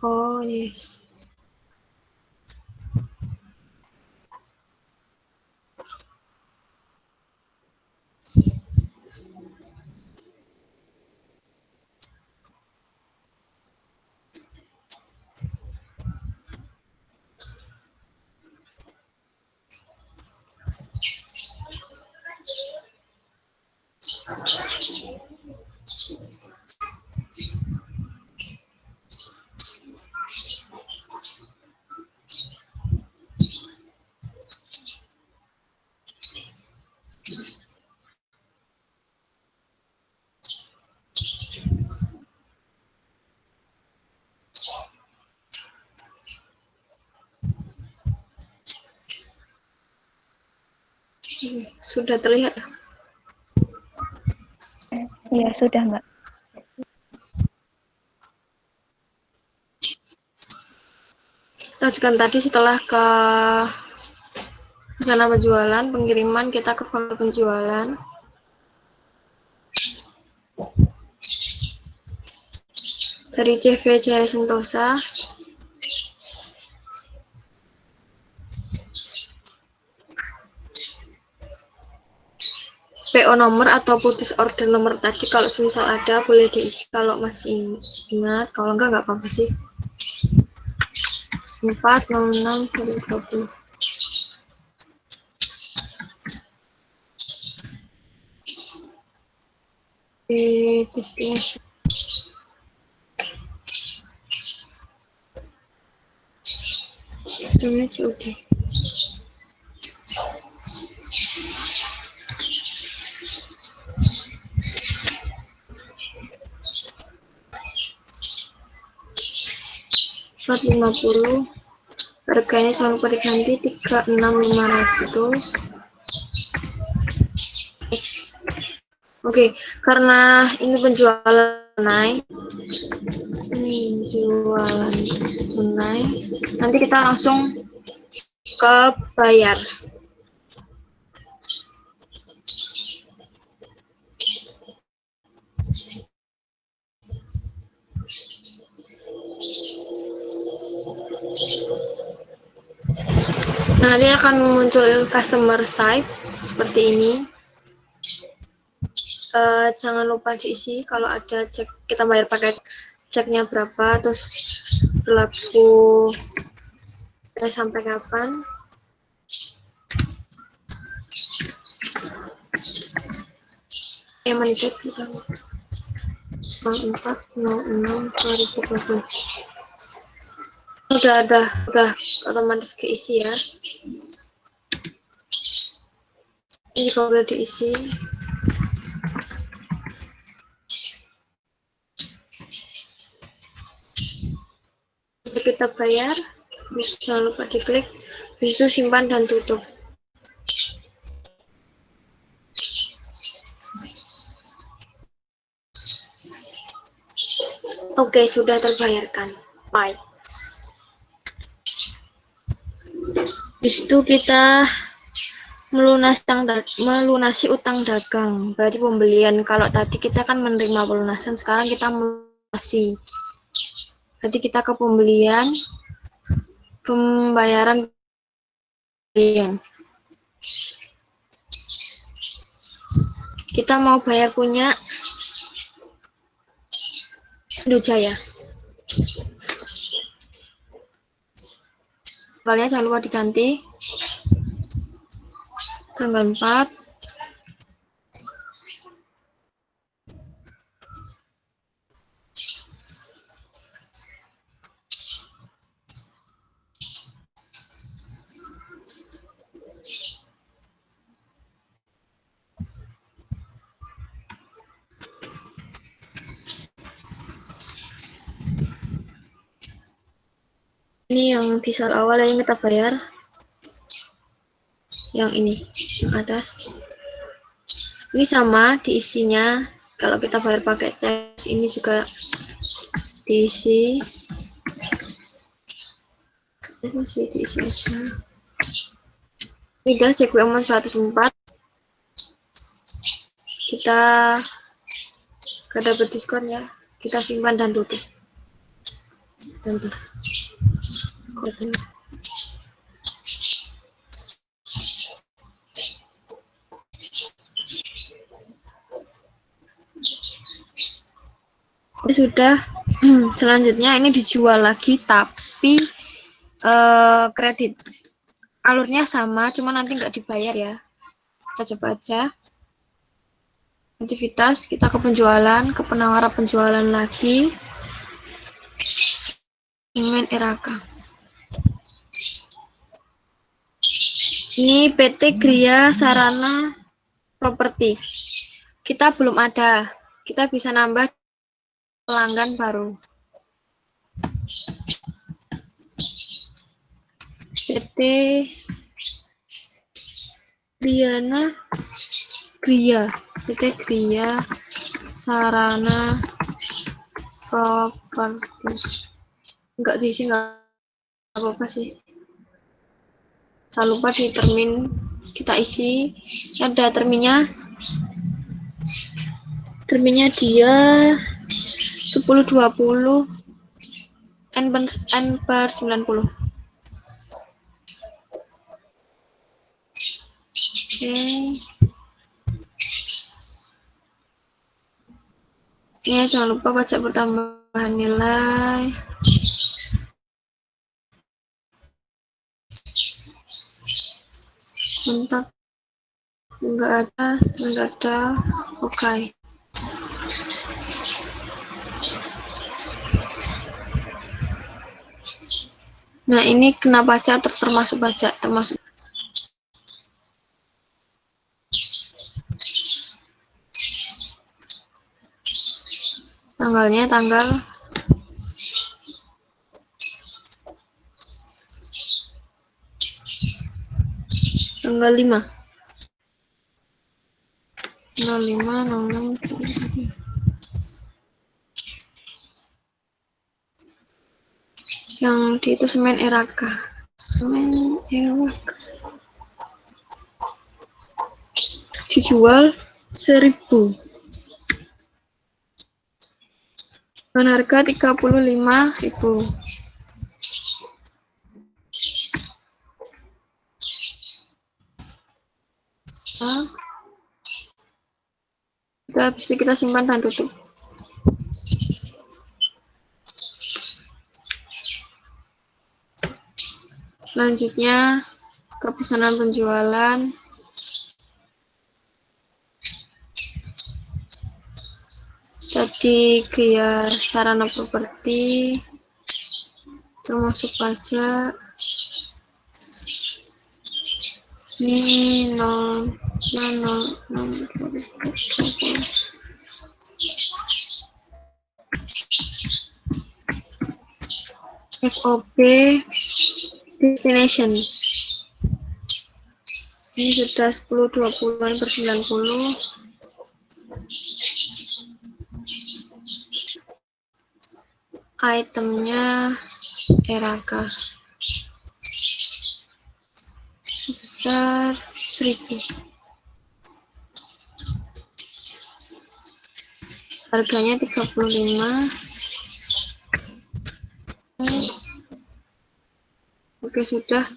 Oh, yes. Sudah terlihat. Iya, sudah Mbak. Kita lanjutkan tadi setelah ke rencana penjualan, pengiriman, kita ke faktur penjualan. Dari CV Jaya Sentosa. PO nomor atau purchase order nomor tadi kalau misal ada boleh diisi kalau masih ingat, kalau enggak apa-apa sih. 406 2020. Di destination. Ini COD. Shot 50. Harganya selalu pada ganti 36.500. Oke, karena ini penjualan tunai, nanti kita langsung ke bayar. Nanti akan muncul customer site seperti ini. Jangan lupa diisi kalau ada cek, kita bayar pakai ceknya berapa, terus berlaku sampai kapan. Menit 04.06.2020. Udah otomatis keisi ya. Ini kalau udah diisi, kita bayar, jangan lupa diklik, habis itu simpan dan tutup. Oke, sudah terbayarkan. Bye. Habis itu kita melunasi utang dagang, berarti pembelian. Kalau tadi kita kan menerima pelunasan, sekarang kita melunasi. Jadi kita ke pembelian, pembayaran pembelian. Kita mau bayar punya Indojaya. Tanggalnya jangan lupa diganti. Tanggal 4. Ini yang di sel awal yang kita bayar. Yang ini, yang atas. Ini sama diisinya. Kalau kita bayar pakai cash, ini juga diisi. Masih diisi aja. Ini guys, CQM 104. Kita gak dapat diskon ya. Kita simpan dan tutup. Ini sudah. Selanjutnya ini dijual lagi tapi kredit. Alurnya sama, cuma nanti nggak dibayar ya. Kita coba aja. Aktivitas, kita ke penjualan, ke penawaran penjualan lagi. Semen Eraka. Ini PT Gria Sarana Properti. Kita belum ada. Kita bisa nambah pelanggan baru. PT Gria Sarana Properti. Enggak diisi, nggak apa-apa sih. Jangan lupa di termin kita isi. Ada terminnya. Terminnya dia 1020 N per 90. Oke. Ya, jangan lupa pajak pertambahan nilai. Kontak enggak ada. Oke. Nah, ini kena pajak termasuk pajak, termasuk tanggalnya tanggal 5. Tanggal 5, 06. Yang di itu semen Eraka. Semen Eraka. Dijual 1000. Dan harga 35.000. Udah habis itu kita simpan dan tutup. Selanjutnya ke pesanan penjualan. Tadi Gria Sarana Properti termasuk pajak. Ini 0. FOB Destination. Ini sudah 10-20 per 90. Itemnya Eraka. Besar 1000. Harganya 35. Oke, sudah.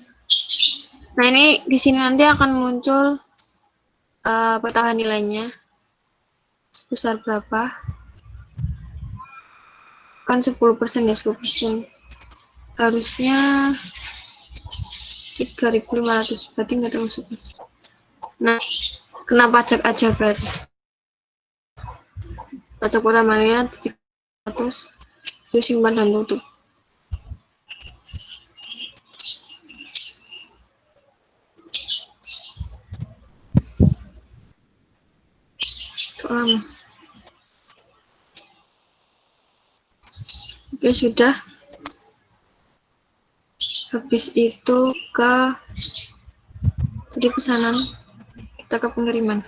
Nah, ini di sini nanti akan muncul peta nilainya sebesar berapa. Kan 10% ya, 10%. Harusnya 3.500, berarti nggak termasuk pajak. Nah, kena pajak aja berarti. Pajak utamanya 300, itu simpan dan tutup. Oke, sudah. Habis itu ke di pesanan, kita ke pengiriman.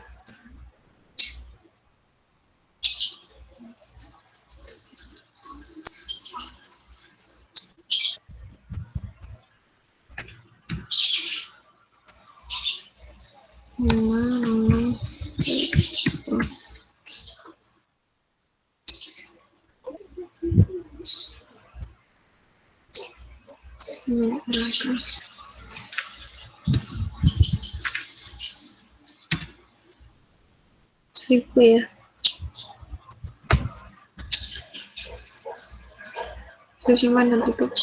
Seribu ya. Simpan dan tutup.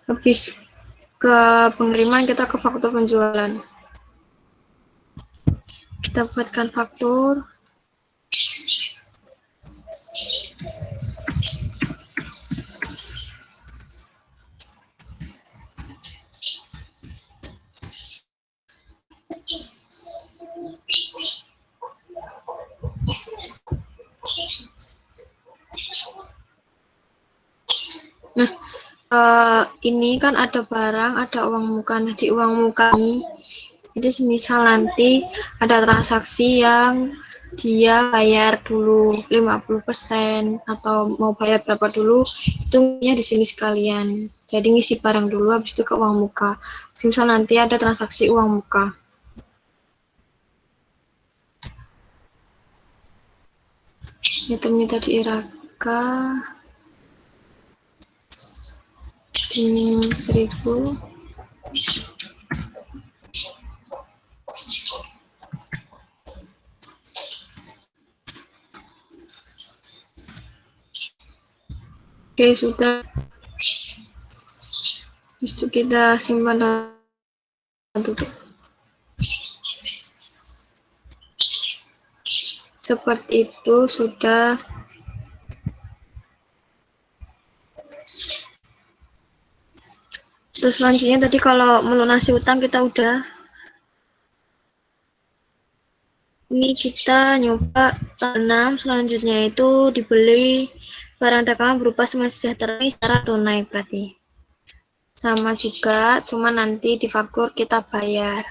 Habis ke pengiriman, kita ke faktur penjualan. Kita buatkan faktur. Nah, ini kan ada barang, ada uang muka. Nah, di uang muka ini, itu semisal nanti ada transaksi yang dia bayar dulu 50% atau mau bayar berapa dulu, hitungnya di sini sekalian. Jadi ngisi barang dulu, habis itu ke uang muka. Semisal nanti ada transaksi uang muka. Hitungnya tadi Iraka. Ini 1000. Oke, sudah. Habis itu kita simpan dan tutup. Seperti itu sudah. Terus selanjutnya tadi kalau melunasi utang kita udah. Ini kita nyoba tanam, selanjutnya itu dibeli barang dagangan berupa semen sejahtera ini secara tunai berarti. Sama juga, cuma nanti di faktur kita bayar.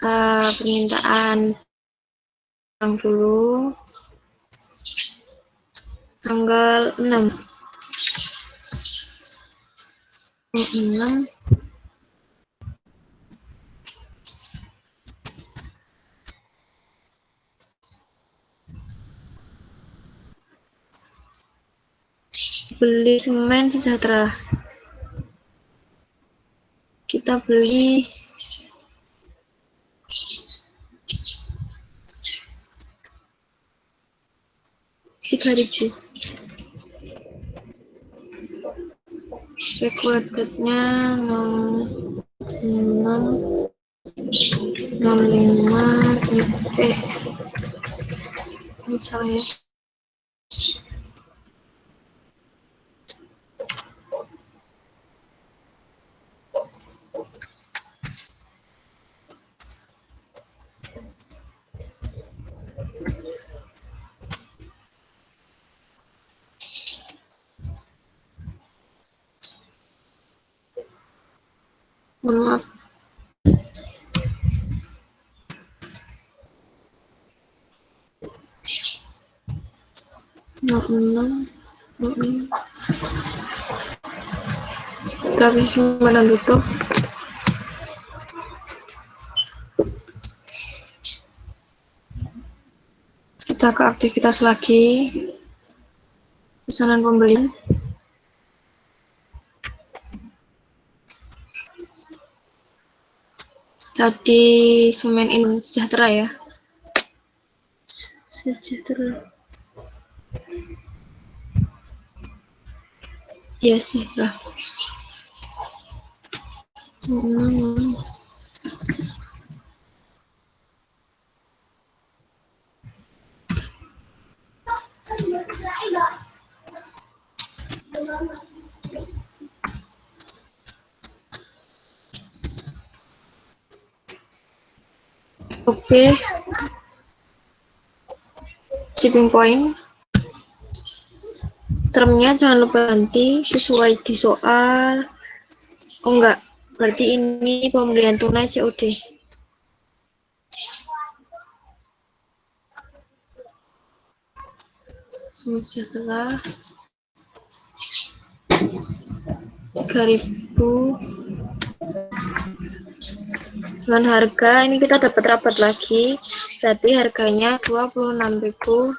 Permintaan barang dulu. Tanggal 6. Beli semen sejahtera. Kita beli 3.000. Recordednya 06 misalnya. Maaf. Udah habis mana tutup. Kita ke aktivitas lagi. Pesanan pembelian. Tadi semen ini sejahtera ya. Sejahtera. Iya sih lah. Oke. shipping point. Termnya jangan lupa ganti sesuai di soal. Oh enggak, berarti ini pembelian tunai COD. Sejahtera 3.000 dengan harga ini kita dapat rabat lagi, berarti harganya 26.500.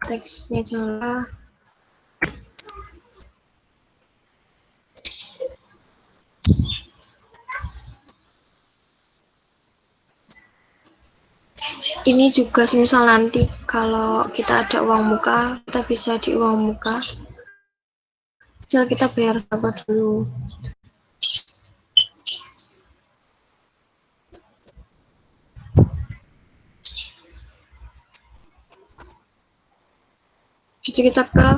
Teksnya janganlah ini juga misal nanti kalau kita ada uang muka, kita bisa di uang muka. Misal kita bayar berapa dulu. Jadi kita ke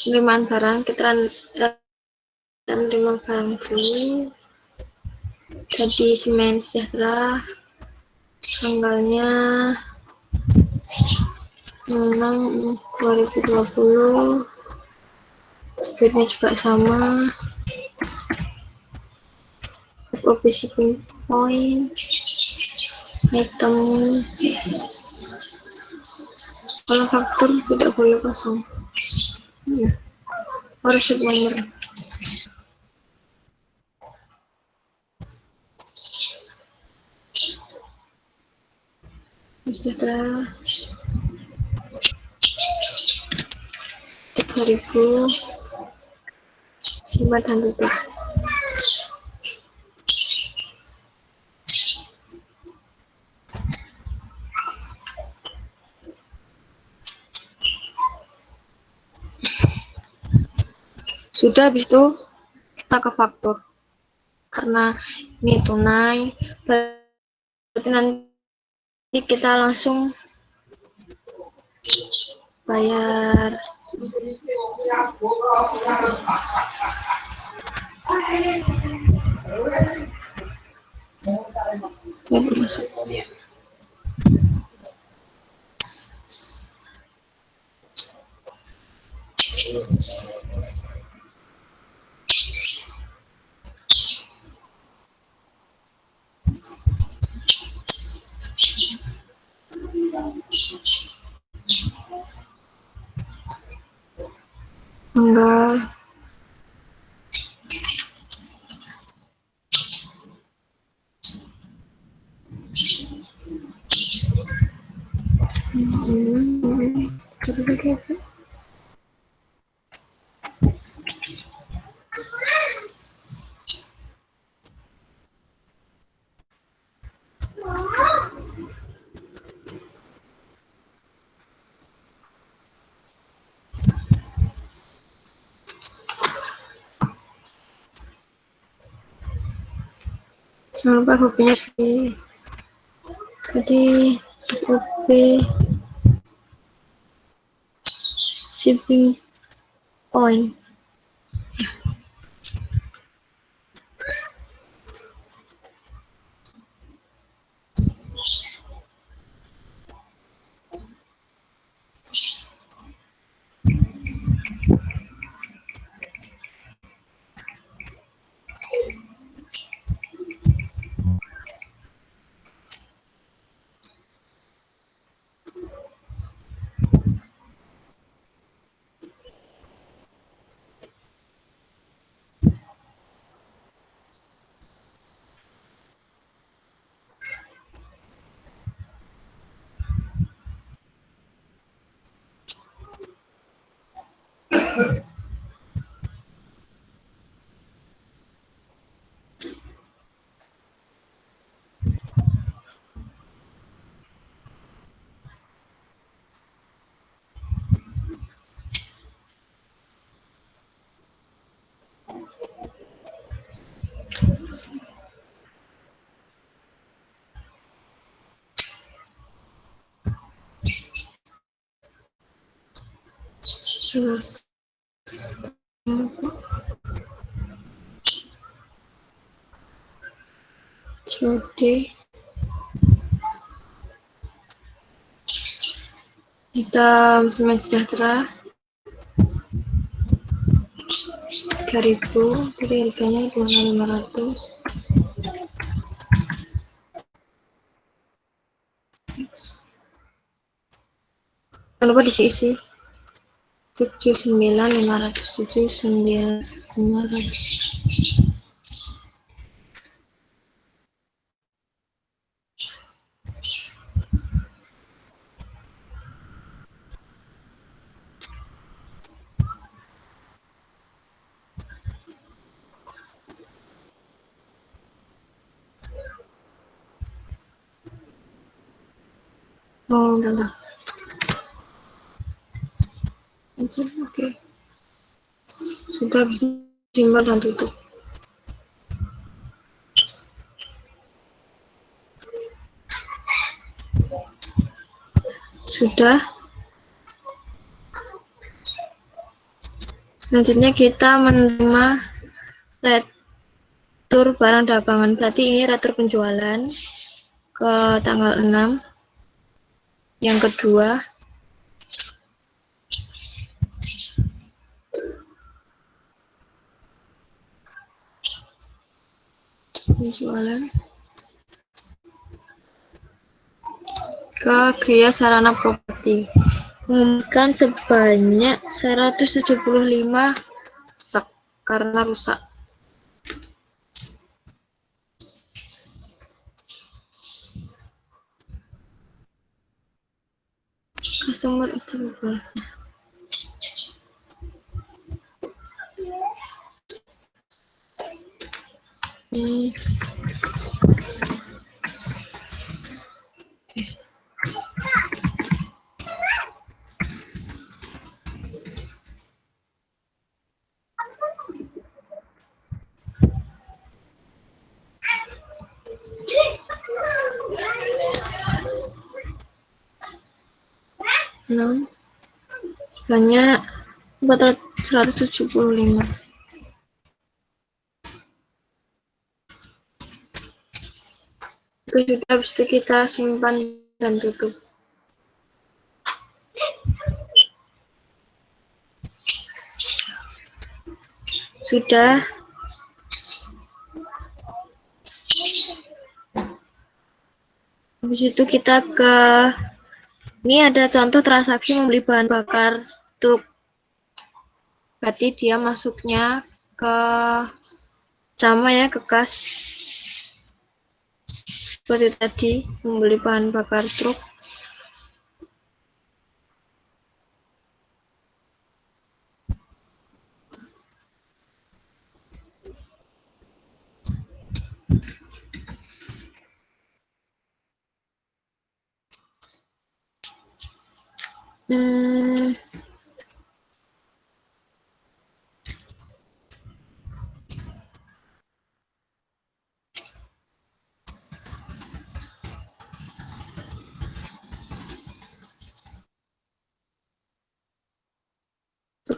penerimaan barang, kita penerimaan barang dulu. Jadi Semen Sejahtera tanggalnya 6/2020, speednya juga sama, FOB shipping point, item, kalau faktur tidak boleh kosong, harus shoot nomor. Sejahtera 3.000, simat dan tutup. Sudah, habis itu kita ke faktur. Karena ini tunai, berarti nanti kita langsung bayar. Ya, masuk. Enggak. Jangan lupa FOB-nya sih. Tadi FOB shipping point. COD Sistem semen sejahtera 3.000, jadi harganya 2.500. Jangan lupa diisi 79.500, 79.500. Oh, udah. Oke. Sudah bisa simpan dan tutup. Sudah. Selanjutnya kita menerima retur barang dagangan. Berarti ini retur penjualan ke tanggal 6. Yang kedua, penjualan ke Gria Sarana Properti. Mengumumkan sebanyak 175 sak karena rusak. Customer available. Ini. Sebanyak 175. Itu sudah, habis itu kita simpan dan tutup. Sudah. Habis itu kita ke, ini ada contoh transaksi membeli bahan bakar truk. Berarti dia masuknya ke sama ya, ke kas. Seperti tadi, membeli bahan bakar truk.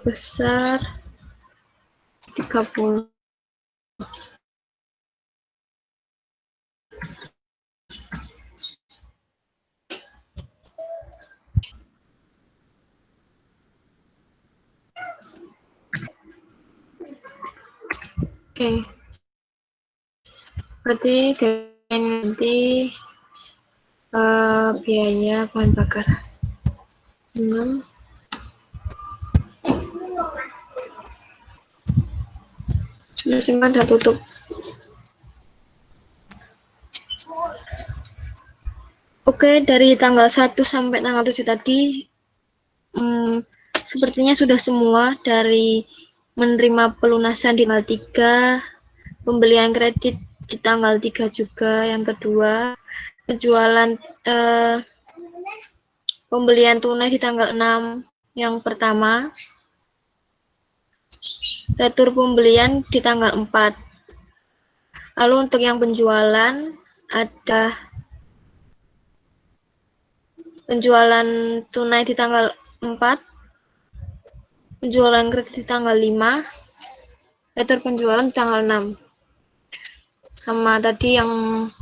Sebesar 30. Oke. Berarti nanti biaya bahan bakar 6. Sudah simpan dan tutup. Oke, dari tanggal 1 sampai tanggal 7 tadi sepertinya sudah semua. Dari menerima pelunasan di tanggal 3, pembelian kredit di tanggal 3 juga yang kedua, penjualan pembelian tunai di tanggal 6 yang pertama, retur pembelian di tanggal 4. Lalu untuk yang penjualan ada penjualan tunai di tanggal 4, penjualan kredit di tanggal 5, retur penjualan di tanggal 6. Sama tadi yang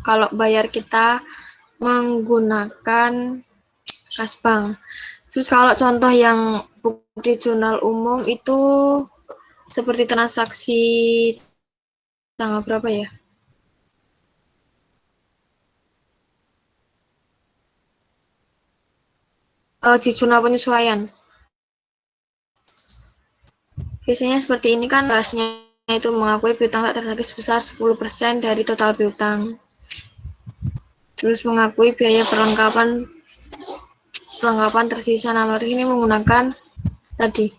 kalau bayar kita menggunakan kas bank. Terus kalau contoh yang bukti jurnal umum itu seperti transaksi tanggal berapa ya? Di jurnal penyesuaian. Biasanya seperti ini kan bahasnya itu mengakui piutang tak tertagih sebesar 10% dari total piutang. Terus mengakui biaya perlengkapan tersisa. Nah, berarti ini menggunakan tadi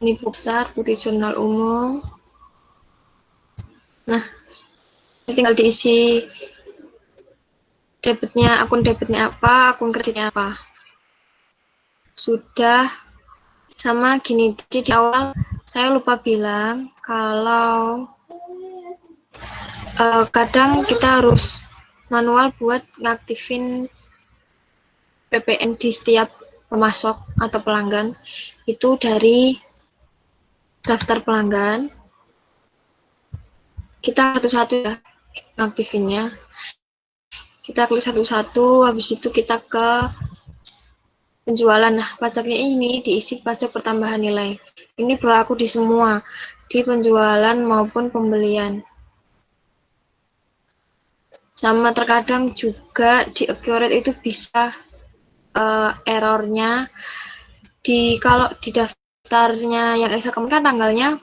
ini besar bukti jurnal umum. Nah, ini tinggal diisi akun debitnya apa, akun kreditnya apa. Sudah. Sama gini, jadi di awal saya lupa bilang kalau kadang kita harus manual buat ngaktifin PPN di setiap pemasok atau pelanggan itu dari daftar pelanggan. Kita satu-satu ya ngaktifinnya. Kita klik satu-satu, habis itu kita ke penjualan. Nah, pajaknya ini diisi pajak pertambahan nilai. Ini berlaku di semua, di penjualan maupun pembelian. Sama terkadang juga di accurate itu bisa errornya kalau di daftarnya yang Excel kan tanggalnya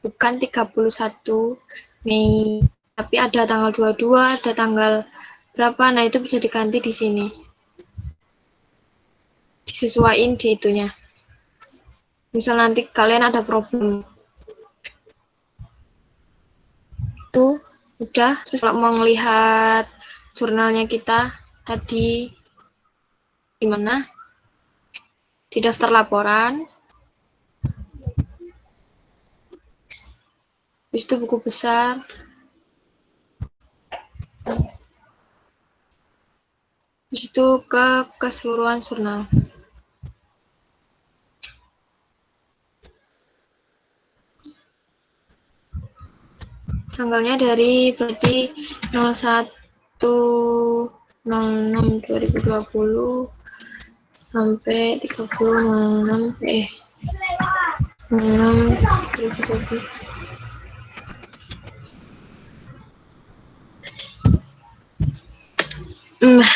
bukan 31 Mei, tapi ada tanggal 22, ada tanggal berapa, nah itu bisa diganti di sini. Disesuaikan di itunya. Misal nanti kalian ada problem. Itu udah, terus kalau mau ngelihat jurnalnya kita tadi gimana? Di daftar laporan. Habis itu buku besar. Habis itu ke keseluruhan jurnal. Tanggalnya dari berarti 01/06/2020 sampai 30/06/2020.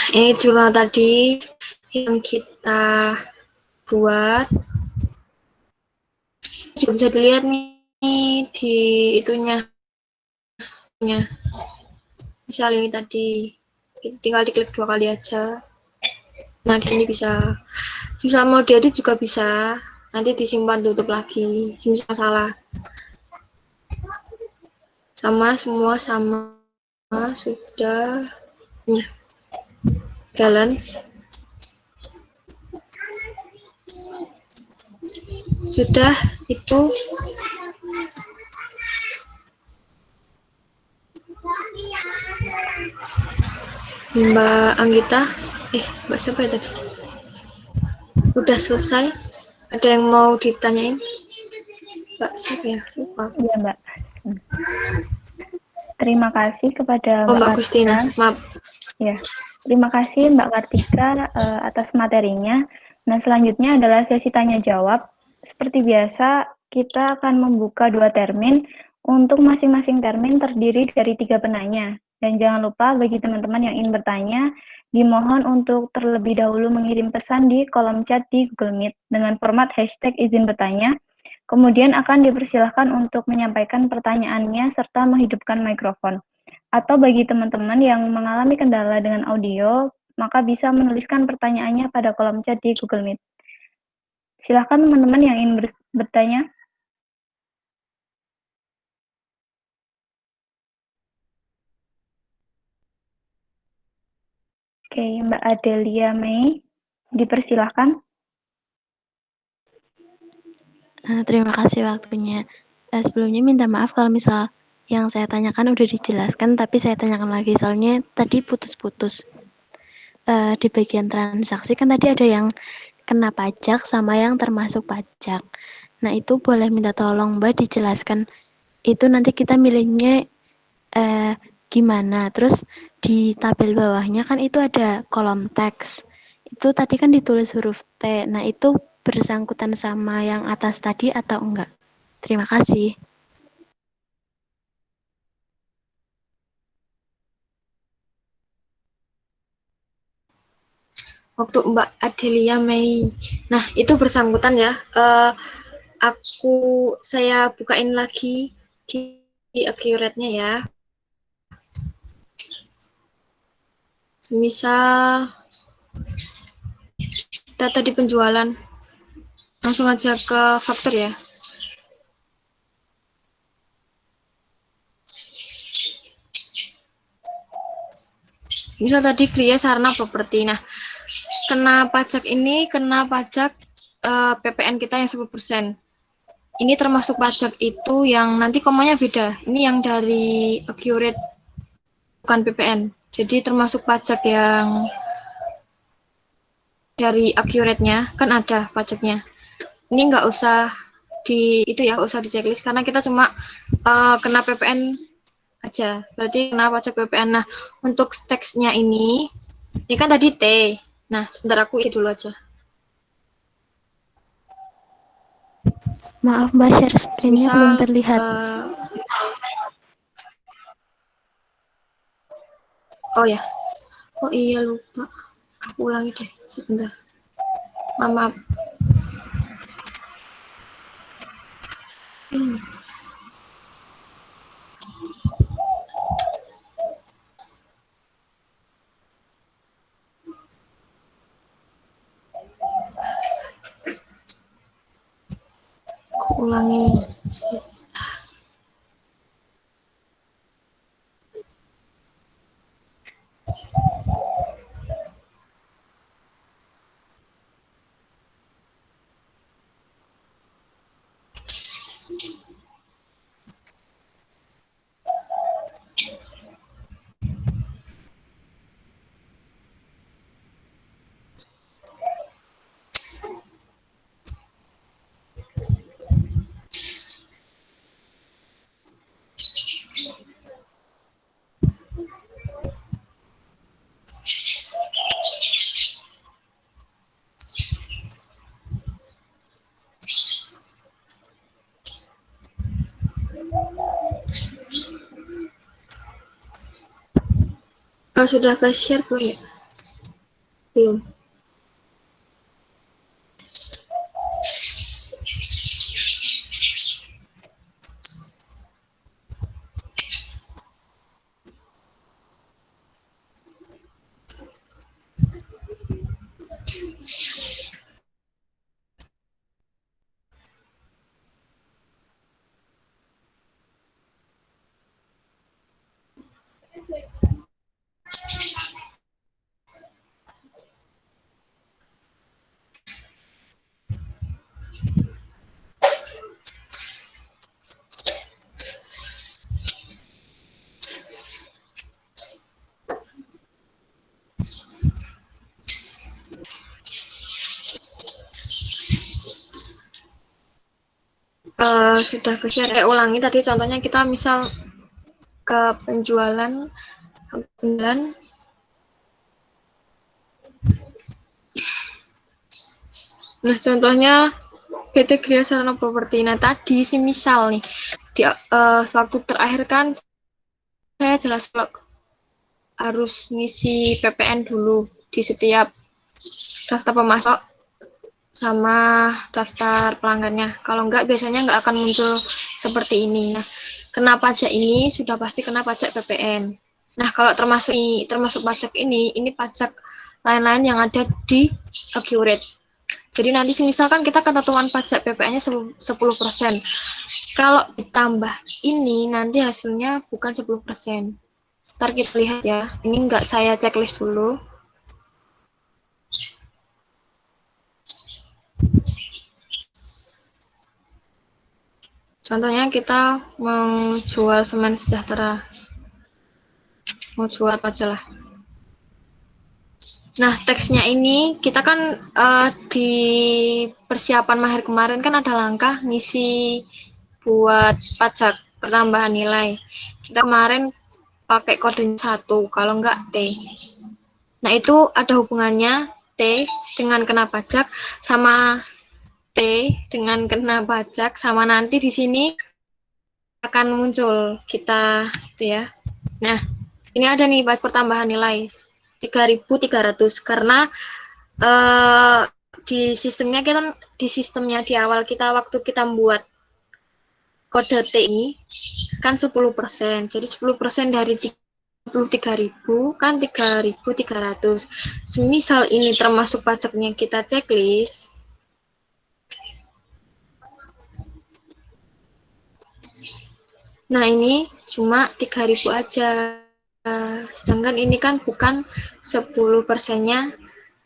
Ini jurnal tadi yang kita buat. Juga bisa dilihat nih di itunya. Misal ini tadi tinggal diklik 2 kali aja. Nah, di sini bisa mau diedit juga bisa. Nanti disimpan tutup lagi. Misal salah. Sama semua sama sudah. Nah, balance. Sudah itu Mbak Anggita, Mbak siapa ya tadi? Udah selesai? Ada yang mau ditanyain? Mbak siapa ya? Lupa. Iya, Mbak. Terima kasih kepada Mbak Gustina, maaf. Ya, terima kasih Mbak Kartika atas materinya. Nah, selanjutnya adalah sesi tanya jawab. Seperti biasa, kita akan membuka 2 termin. Untuk masing-masing termin terdiri dari 3 penanya. Dan jangan lupa bagi teman-teman yang ingin bertanya, dimohon untuk terlebih dahulu mengirim pesan di kolom chat di Google Meet dengan format #izin bertanya. Kemudian akan dipersilahkan untuk menyampaikan pertanyaannya serta menghidupkan mikrofon. Atau bagi teman-teman yang mengalami kendala dengan audio, maka bisa menuliskan pertanyaannya pada kolom chat di Google Meet. Silakan teman-teman yang ingin bertanya. Oke, Mbak Adelia Mei, dipersilahkan. Terima kasih waktunya. Sebelumnya minta maaf kalau misal yang saya tanyakan udah dijelaskan, tapi saya tanyakan lagi soalnya tadi putus-putus. Di bagian transaksi kan tadi ada yang kena pajak sama yang termasuk pajak. Nah, itu boleh minta tolong Mbak dijelaskan. Itu nanti kita milihnya gimana. Terus di tabel bawahnya kan itu ada kolom teks. Itu tadi kan ditulis huruf T. Nah, itu bersangkutan sama yang atas tadi atau enggak? Terima kasih. Waktu Mbak Adelia Mei. Nah, itu bersangkutan ya. Saya bukain lagi di accurate-nya ya. Semisal data di penjualan. Langsung aja ke faktor ya. Misal tadi Gria Sarana Properti. Nah, kena pajak ini, kena pajak PPN kita yang 10%. Ini termasuk pajak itu yang nanti komanya beda. Ini yang dari accurate, bukan PPN. Jadi termasuk pajak yang dari accurate-nya, kan ada pajaknya. Ini nggak usah itu ya, nggak usah di checklist, karena kita cuma kena PPN aja. Berarti kena pajak PPN. Nah, untuk teksnya ini kan tadi T. Nah, sebentar aku isi dulu aja. Maaf Mbak, share screen-nya belum terlihat. Oh ya, oh iya lupa. Aku ulangi deh, sebentar. Maaf. Aku ulangi. Sudah ke share belum ya? Belum. Sudah ke share. Ulangi tadi contohnya, kita misal ke penjualan. Nah, contohnya PT Gria Sarana Properti. Nah, tadi misal nih di waktu terakhir kan saya jelas harus ngisi PPN dulu di setiap daftar pemasok sama daftar pelanggannya. Kalau enggak, biasanya enggak akan muncul seperti ini. Nah, kena pajak ini sudah pasti kena pajak PPN. Nah, kalau termasuk pajak ini pajak lain-lain yang ada di accurate. Jadi nanti misalkan kita ketentuan pajak PPN-nya 10%. Kalau ditambah ini, nanti hasilnya bukan 10%. Ntar kita lihat ya. Ini enggak saya checklist dulu. Contohnya kita mau jual semen sejahtera. Mau jual apa aja lah. Nah, teksnya ini kita kan di persiapan mahir kemarin kan ada langkah ngisi buat pajak pertambahan nilai. Kita kemarin pakai kodenya 1, kalau enggak T. Nah, itu ada hubungannya T dengan kena pajak sama T dengan kena pajak sama nanti di sini akan muncul kita itu ya. Nah, ini ada nih pertambahan nilai 3.300 karena di sistemnya di awal kita waktu kita membuat kode T ini kan 10%. Jadi 10% dari 33.000 kan 3.300. Semisal ini termasuk pajaknya kita checklist, nah ini cuma 3.000 aja. Sedangkan ini kan bukan 10%-nya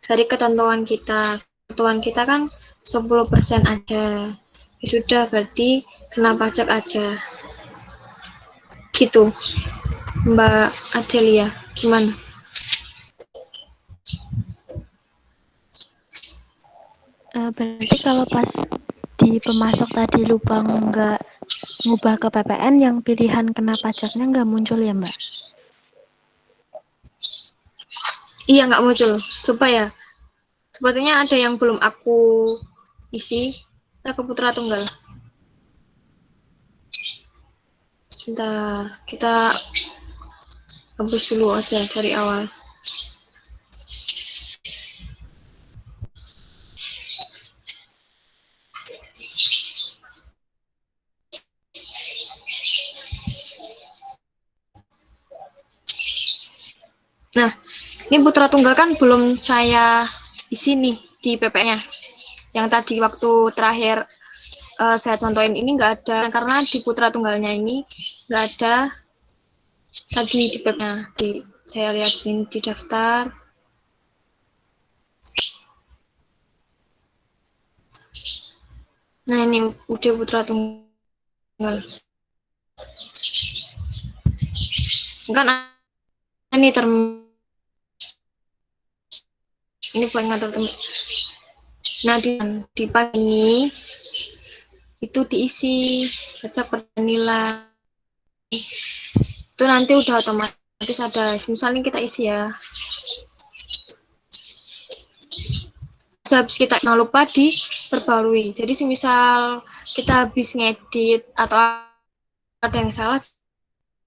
dari ketentuan kita. Ketentuan kita kan 10% aja. Ya sudah, berarti kena pajak aja. Gitu. Mbak Adelia, gimana? Berarti kalau pas di pemasok tadi lupa nggak ngubah ke PPN, yang pilihan kena pajaknya nggak muncul ya, Mbak? Iya, nggak muncul. Coba ya. Sepertinya ada yang belum aku isi. Kita ke putra tunggal. Sebentar, kita hapus dulu aja dari awal. Nah, ini putra tunggal kan belum saya isi nih di PP-nya. Yang tadi waktu terakhir saya contohin ini nggak ada, karena di putra tunggalnya ini nggak ada tadi di PP-nya. Saya lihatin di daftar. Nah, ini udah putra tunggal. Kan ini ini buat ngatur teman. Nah, di pagi ini itu diisi pajak per nilai. Itu nanti udah otomatis ada. Misalnya kita isi ya. Habis kita jangan lupa diperbarui. Jadi semisal kita habis ngedit atau ada yang salah,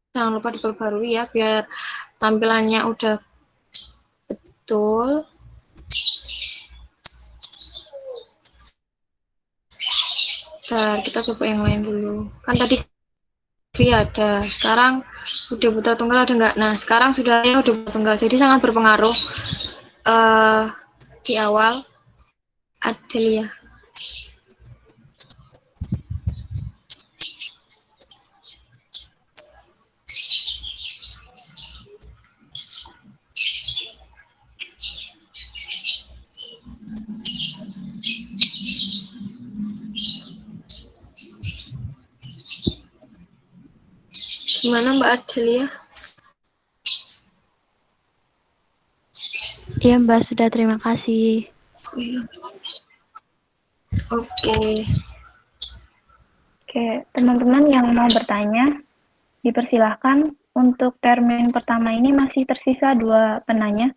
jangan lupa diperbarui ya, biar tampilannya udah betul. Bentar, kita coba yang lain dulu. Kan tadi ada, sekarang udah putra tunggal ada nggak? Nah, sekarang sudah ya udah putra tunggal, jadi sangat berpengaruh di awal. Adelia. Gimana Mbak Adelia? Iya, Mbak, sudah, terima kasih. Oke. Oke, teman-teman yang mau bertanya, dipersilahkan. Untuk termin pertama ini masih tersisa 2 penanya.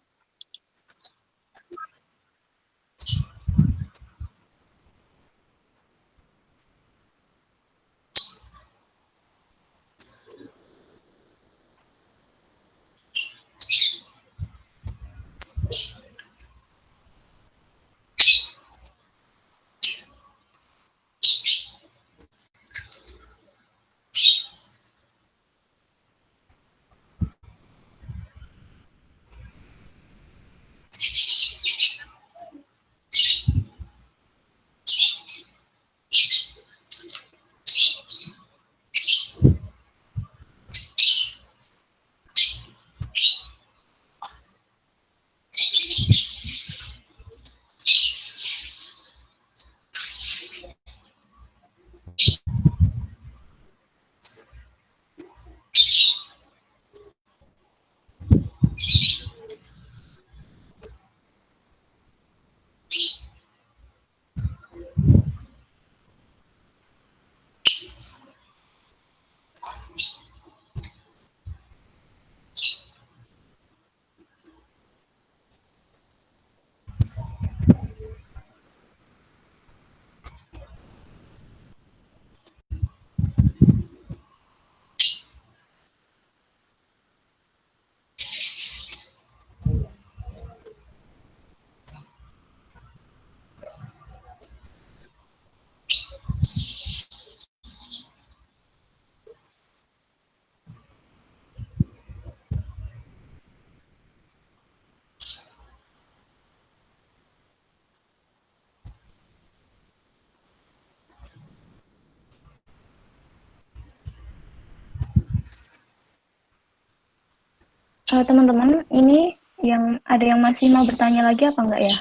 Teman-teman, ini yang ada yang masih mau bertanya lagi apa enggak ya?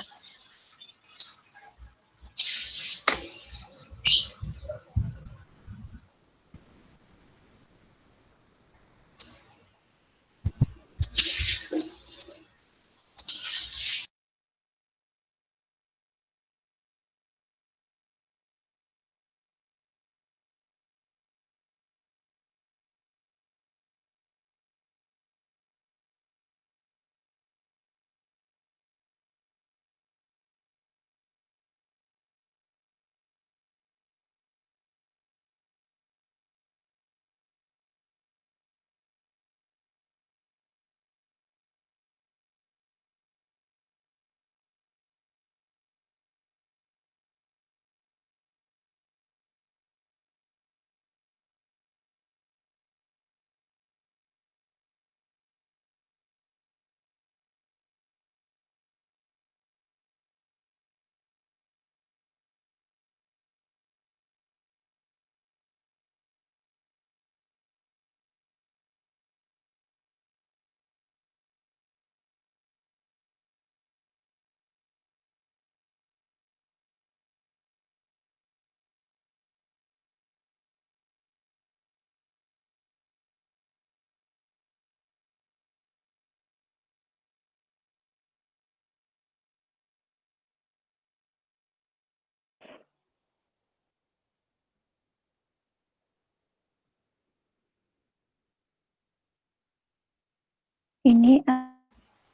Ini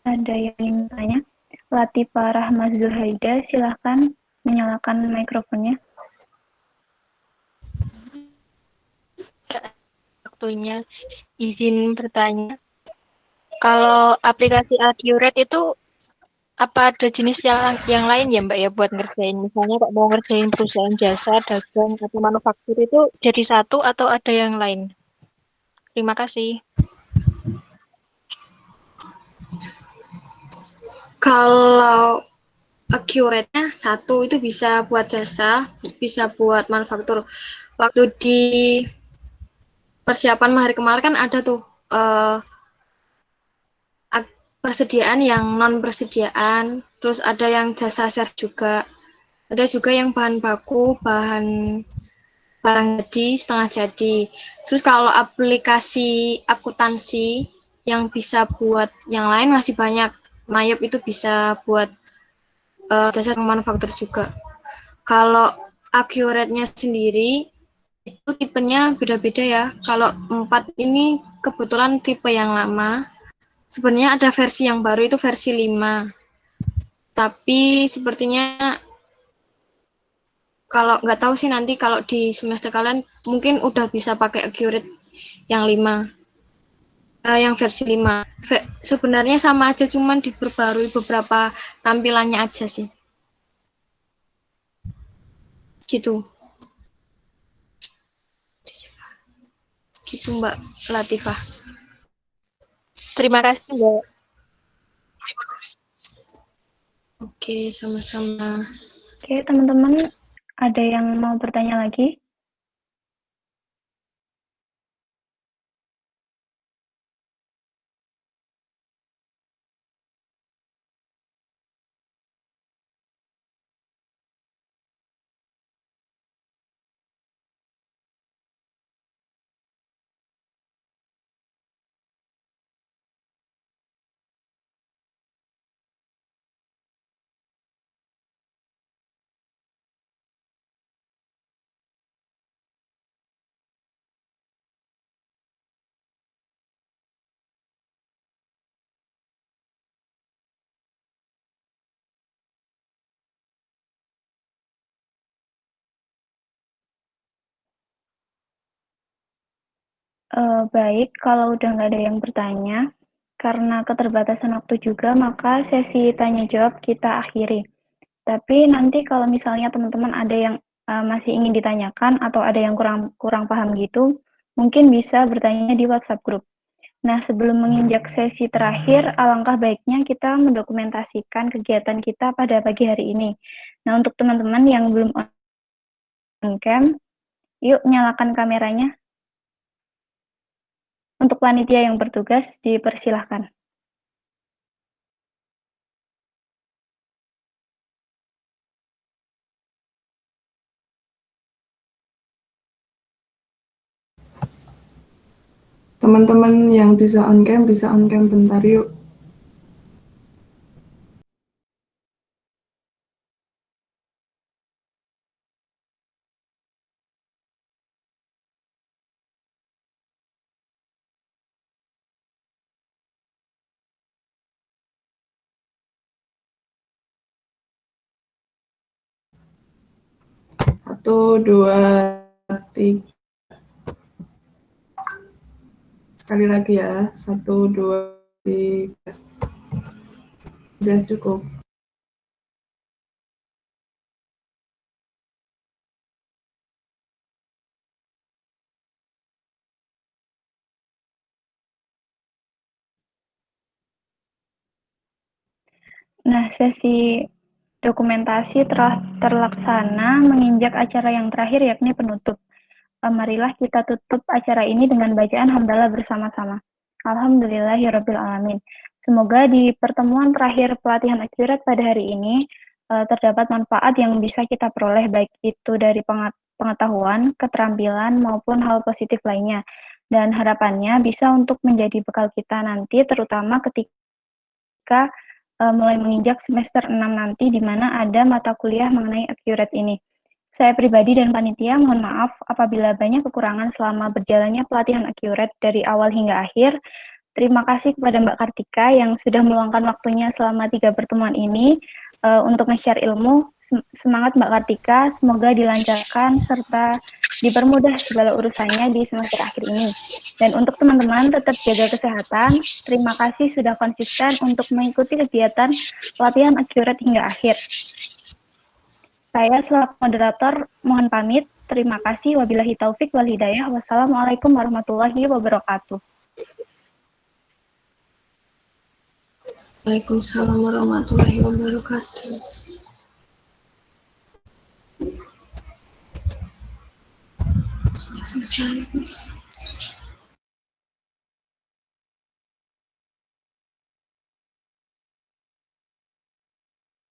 ada yang ingin tanya. Latifah Rahma Zulhaida, silahkan menyalakan mikrofonnya. Waktunya izin bertanya. Kalau aplikasi Accurate itu apa ada jenis yang lain ya Mbak ya buat ngerjain? Misalnya kok mau ngerjain perusahaan jasa, dagang, atau manufaktur itu jadi satu atau ada yang lain? Terima kasih. Kalau accurate-nya satu itu bisa buat jasa, bisa buat manufaktur. Waktu di persiapan hari kemarin kan ada tuh persediaan yang non persediaan, terus ada yang jasa share juga, ada juga yang bahan baku, bahan barang jadi, setengah jadi. Terus kalau aplikasi akuntansi yang bisa buat yang lain masih banyak. Mayop itu bisa buat jasa manufaktur juga. Kalau accurate-nya sendiri itu tipenya beda-beda ya. Kalau 4 ini kebetulan tipe yang lama. Sebenarnya ada versi yang baru itu versi 5. Tapi sepertinya kalau nggak tahu sih nanti kalau di semester kalian mungkin udah bisa pakai accurate yang 5. Yang versi 5. Sebenarnya sama aja, cuman diperbarui beberapa tampilannya aja sih. Gitu. Gitu Mbak Latifah. Terima kasih Mbak. Oke, sama-sama. Oke, teman-teman, ada yang mau bertanya lagi? Baik, kalau udah nggak ada yang bertanya, karena keterbatasan waktu juga, maka sesi tanya jawab kita akhiri. Tapi nanti kalau misalnya teman-teman ada yang masih ingin ditanyakan atau ada yang kurang paham gitu, mungkin bisa bertanya di WhatsApp group. Nah, sebelum menginjak sesi terakhir, alangkah baiknya kita mendokumentasikan kegiatan kita pada pagi hari ini. Nah, untuk teman-teman yang belum on cam, yuk nyalakan kameranya. Untuk panitia yang bertugas, dipersilahkan. Teman-teman yang bisa on cam bentar yuk. Satu, dua, tiga. Sekali lagi ya. 1, 2, 3. Udah cukup. Nah, sesi dokumentasi telah terlaksana menginjak acara yang terakhir yakni penutup. Marilah kita tutup acara ini dengan bacaan hamdalah bersama-sama. Alhamdulillahirabbil alamin. Semoga di pertemuan terakhir pelatihan akurat pada hari ini terdapat manfaat yang bisa kita peroleh baik itu dari pengetahuan, keterampilan maupun hal positif lainnya. Dan harapannya bisa untuk menjadi bekal kita nanti terutama ketika mulai menginjak semester 6 nanti di mana ada mata kuliah mengenai akurat ini. Saya pribadi dan panitia mohon maaf apabila banyak kekurangan selama berjalannya pelatihan akurat dari awal hingga akhir. Terima kasih kepada Mbak Kartika yang sudah meluangkan waktunya selama 3 pertemuan ini untuk nge-share ilmu. Semangat Mbak Kartika, semoga dilancarkan serta dipermudah segala urusannya di semester akhir ini. Dan untuk teman-teman tetap jaga kesehatan. Terima kasih sudah konsisten untuk mengikuti kegiatan pelatihan akurat hingga akhir. Saya selaku moderator mohon pamit. Terima kasih. Wabillahi taufik wal hidayah. Wassalamualaikum warahmatullahi wabarakatuh. Waalaikumsalam warahmatullahi wabarakatuh. Sudah selesai, Mas.